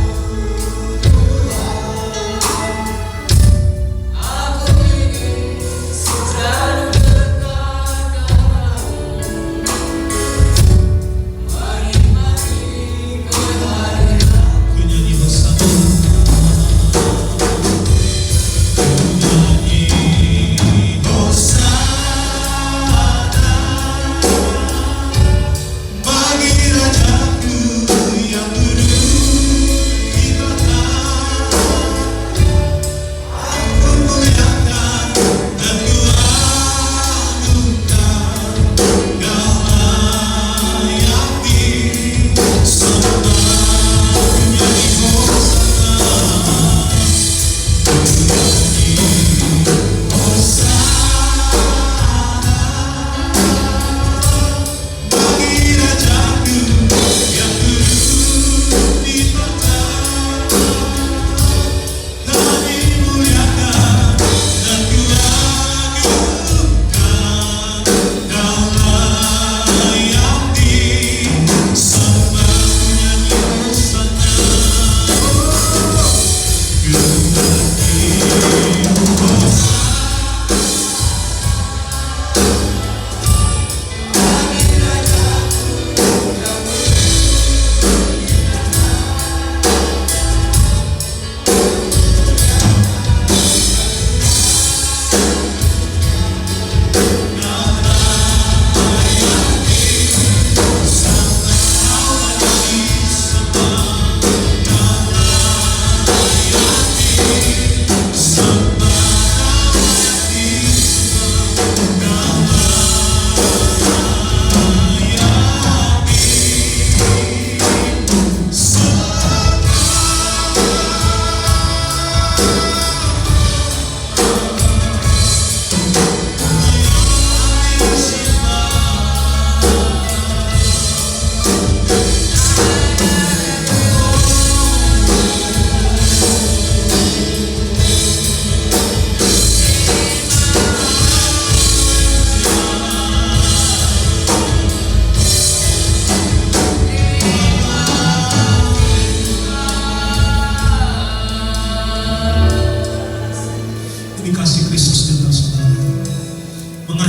Tuhan, aku ingin selalu dekat padamu,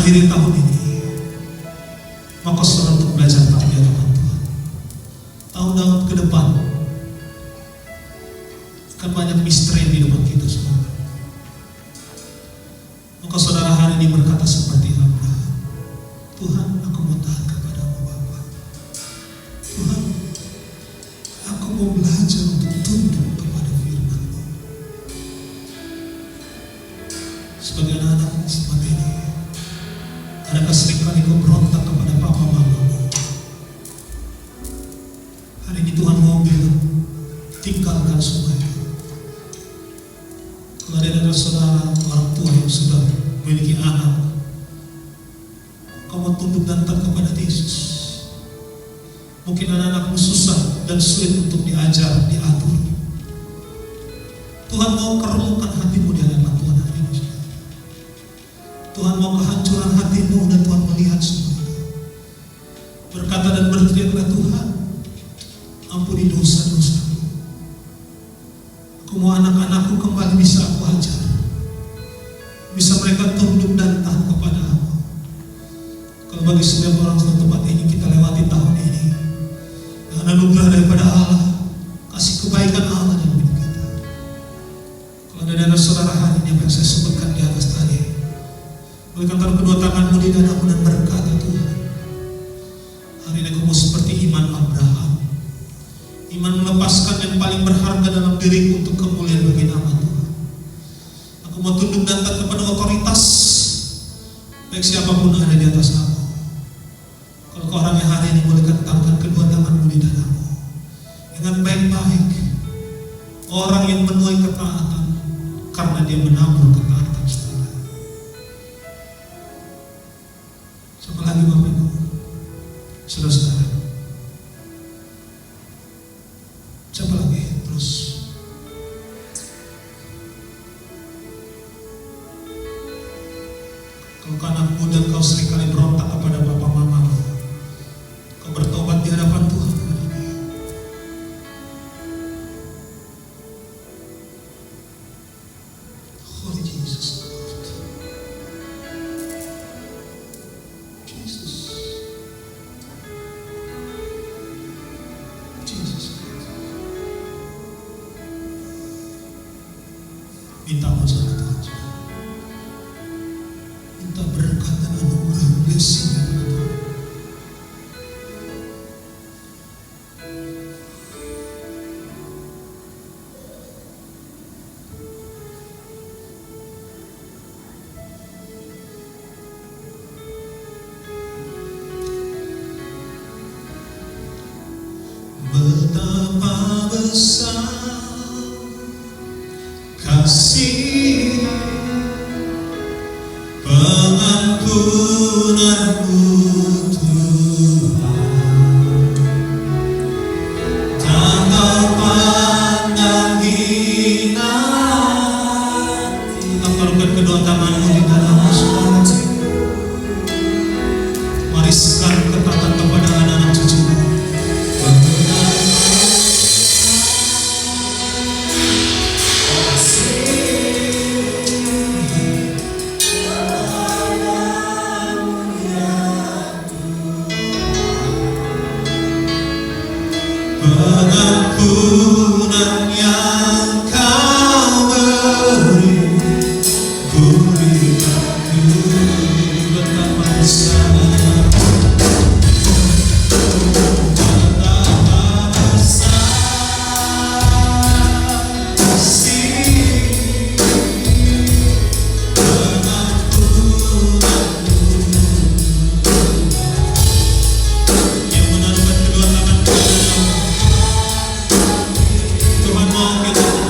mengakhiri tahun ini, maka saudara untuk belajar taat di hadapan Tuhan. Tahun-tahun ke depan akan banyak misteri di depan kita, saudara. Maka saudara hari ini berkata seperti Abraham, Tuhan, aku mau taat kepadamu Bapa. Tuhan, aku mau belajar untuk tunduk kepada firman-Mu. Sebagai anak-anak seperti ini, adakah seringkali kau berontak kepada papa mamamu? Hari ini Tuhan mau bilang, tinggalkan semua itu. Kalau ada adalah saudara, orang tua yang sudah memiliki anak, kau mau tunduk dan taat kepada Yesus. Mungkin anak-anakmu susah dan sulit untuk diajar, diatur. Tuhan mau keremukan hatimu di hadapan Tuhan hari ini. Tuhan mau kehancuran hatimu dan Tuhan melihat semua itu. Berkata dan berteriaklah, Tuhan, ampuni dosa-dosaku. Aku mau anak-anakku kembali bisa aku ajar, bisa mereka tunduk dan taat kepada Aku. Kalau bagi setiap orang di tempat ini, kita lewati tahun ini dengan anugerah daripada Allah, kasih kebaikan Allah dalam hidup kita. Kalau ada saudara hari ini yang saya sebutkan di atas tadi, bolehkan taruh kedua tanganmu di dadamu dan berkata, Tuhan, hari ini aku mau seperti iman Abraham. Iman melepaskan yang paling berharga dalam diriku untuk kemuliaan bagi nama Tuhan. Aku mau tunduk dan taat kepada otoritas, baik siapapun ada di atas aku. Kalau kau orang yang hari ini, bolehkan taruhkan kedua tanganmu di dadamu dengan baik-baik. Orang yang menuai ketaatan karena dia menabur ketaatan, saudara. Siapa lagi Bapak Ibu? Saudara-saudara. Siapa lagi? Terus. Kalau anak muda kau seringkali berontak kepada bapak mama, kau bertobat di hadapan Tuhan hari ini. Holy Jesus, Lord. Jesus. Jesus. Minta ampun sama Tuhan, saudara. Minta berkat dan anugerah, blessing daripada Tuhan. Betapa besar kasih pengampunanmu Tuhan, tak kau pandang hina. Kita taruhkan kedua tanganmu di dalam saudara. Wariskan ketaatan kepada anak-anak cucumu. Pengampunan yang kau beri, berikanku betapa besar, betapa besar kasih pengampunanmu. Yang menaruhkan kedua tangan Tuhan mau kita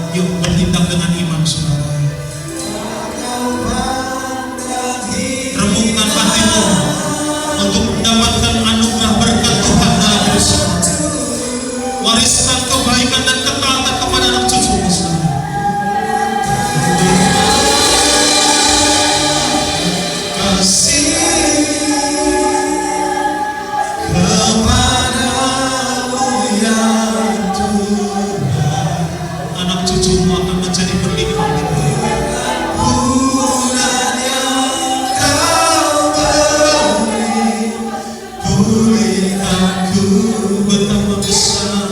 Yuk bertindak dengan iman, saudara. Remukkan hatimu untuk mendapatkan anugerah berkat Tuhan dalam hidup saudara. Wariskan kebaikan dan ketaatan kepada anak cucumu, saudara. Kasih kepadamu ya Tuhan, anak cucumu akan menjadi berlimpah. Bulan yang kau beri, pulihkanku betapa besar,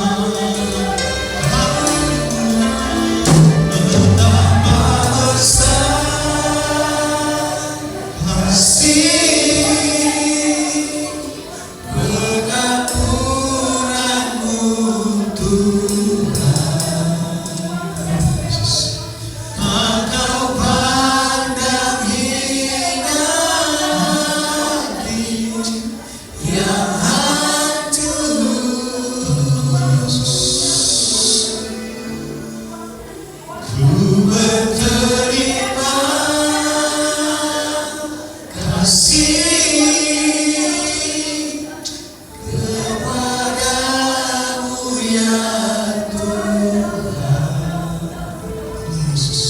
betapa besar kasih pengampunanmu Tuhan. Engkau pandang hina hati yang hancur. Ku berterima kasih kepadamu ya Tuhan Yesus.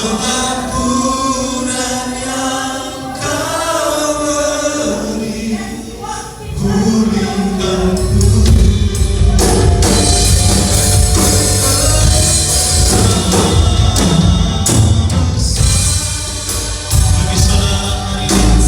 Pengampunan yang kau beri, pulihkanku. Bagi saudara hari ini,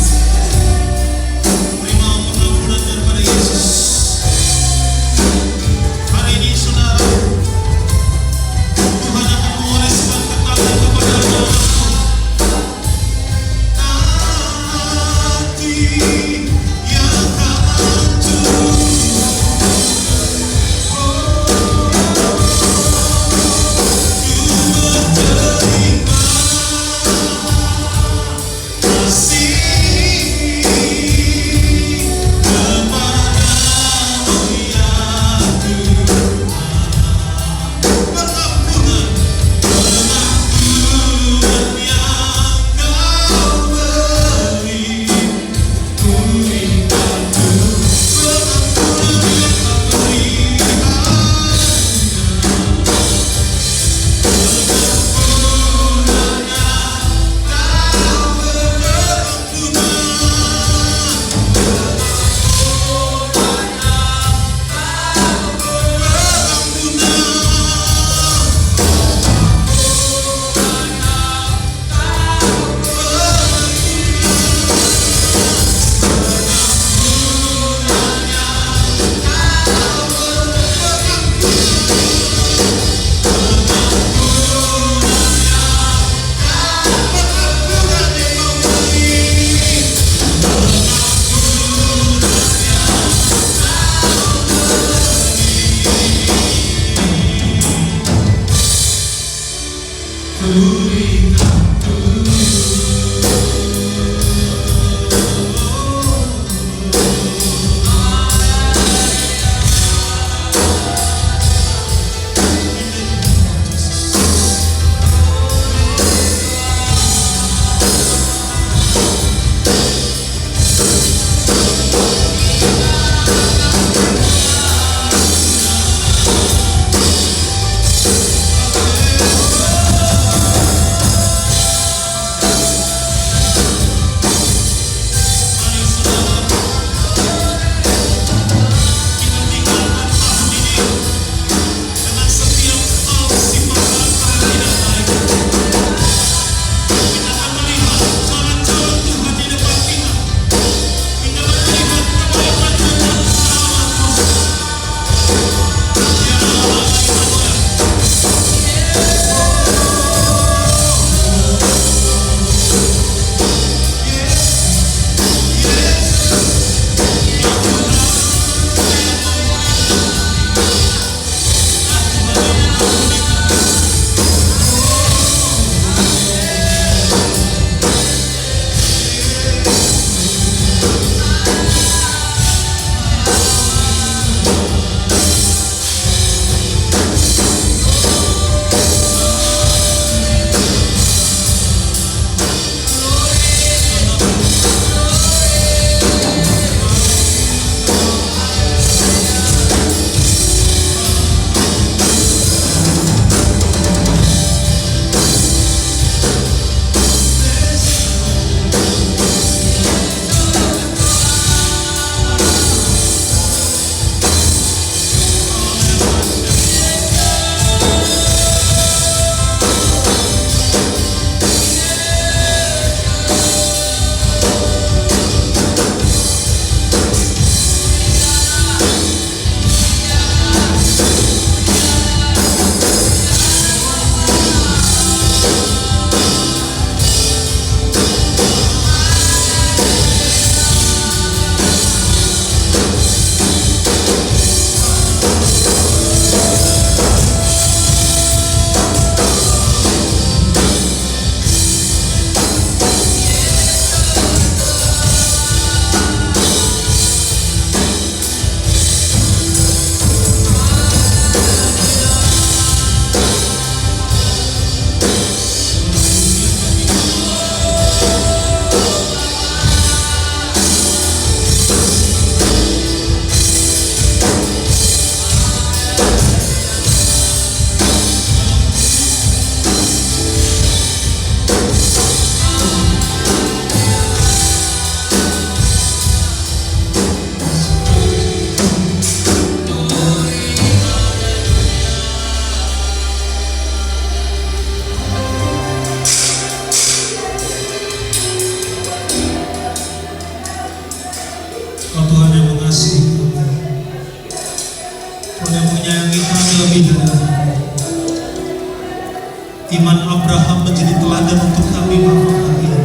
Abraham menjadi teladan untuk kami Bapa hari ini.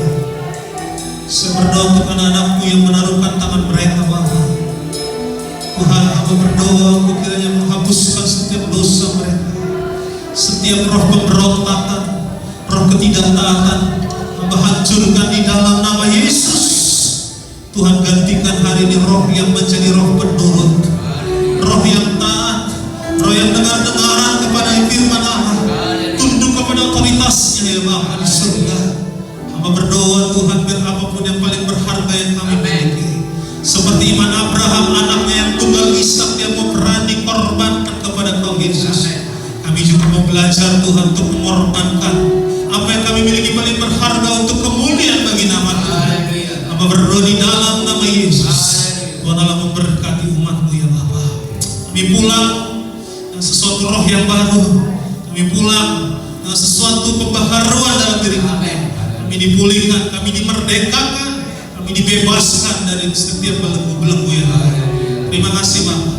Saya berdoa untuk anak-anakmu yang menaruhkan tangan mereka Bapa. Tuhan, hamba berdoa Engkau kiranya menghapuskan setiap dosa mereka, setiap roh pemberontakan, roh ketidaktaatan, hamba hancurkan di dalam nama Yesus. Tuhan, gantikan hari ini roh yang menjadi roh penurut, roh yang taat, roh yang dengar-dengaran kepada firman Allah, tunduk kepada otoritasnya ya Bapa di surga. Hamba berdoa Tuhan, biar apapun yang paling berharga yang kami miliki, seperti iman Abraham, anaknya yang tunggal Ishak, yang mau berani korbankan kepada Kau Yesus. Kami juga mau belajar Tuhan untuk mengorbankan apa yang kami miliki paling berharga untuk kemuliaan bagi nama Tuhan. Hamba berdoa di dalam nama Yesus, Tuhan Allah memberkati umat-Mu ya Bapa. Kami pulang dengan sesuatu roh yang baru. Kami pulang dengan sesuatu pembaharuan dalam diri kami. Kami dipulihkan, kami dimerdekakan, kami dibebaskan dari setiap belenggu-belenggu yang ada. Terima kasih Bapa.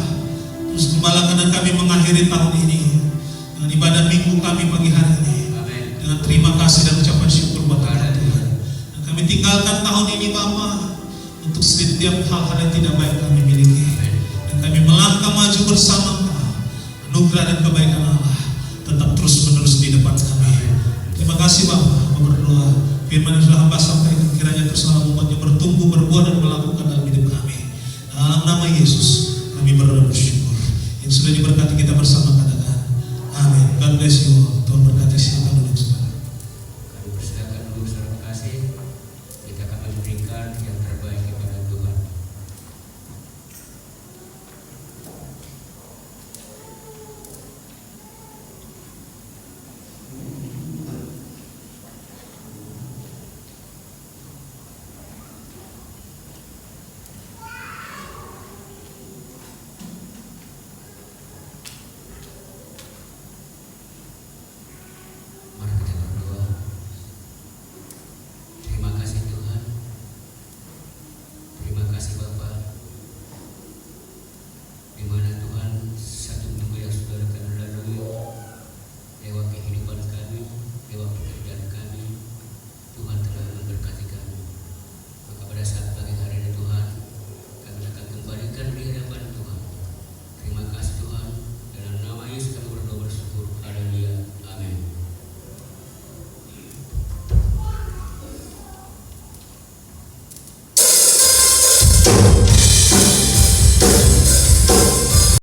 Terus gembalakan dan kami mengakhiri tahun ini dengan ibadah minggu kami pagi hari ini dengan terima kasih dan ucapan syukur buat Tuhan. Dan kami tinggalkan tahun ini Bapa untuk setiap hal-hal yang tidak baik kami miliki. Dan kami melangkah maju bersama Kau. Anugerah dan kebaikan Allah tetap terus menerus di depan kami. Terima kasih Bapa. Berdoa firman yang sudah hamba sampaikan kiranya terus membuatnya bertumbuh, berbuah dan melakukan dalam hidup kami. Dalam nama Yesus kami berdoa bersyukur. Yang sudah diberkati kita bersama katakan amin. God bless you all. Tuhan berkati silakan duduk saudara. Kami persilakan dulu saudara kasih. Kita akan berikan yang terbaik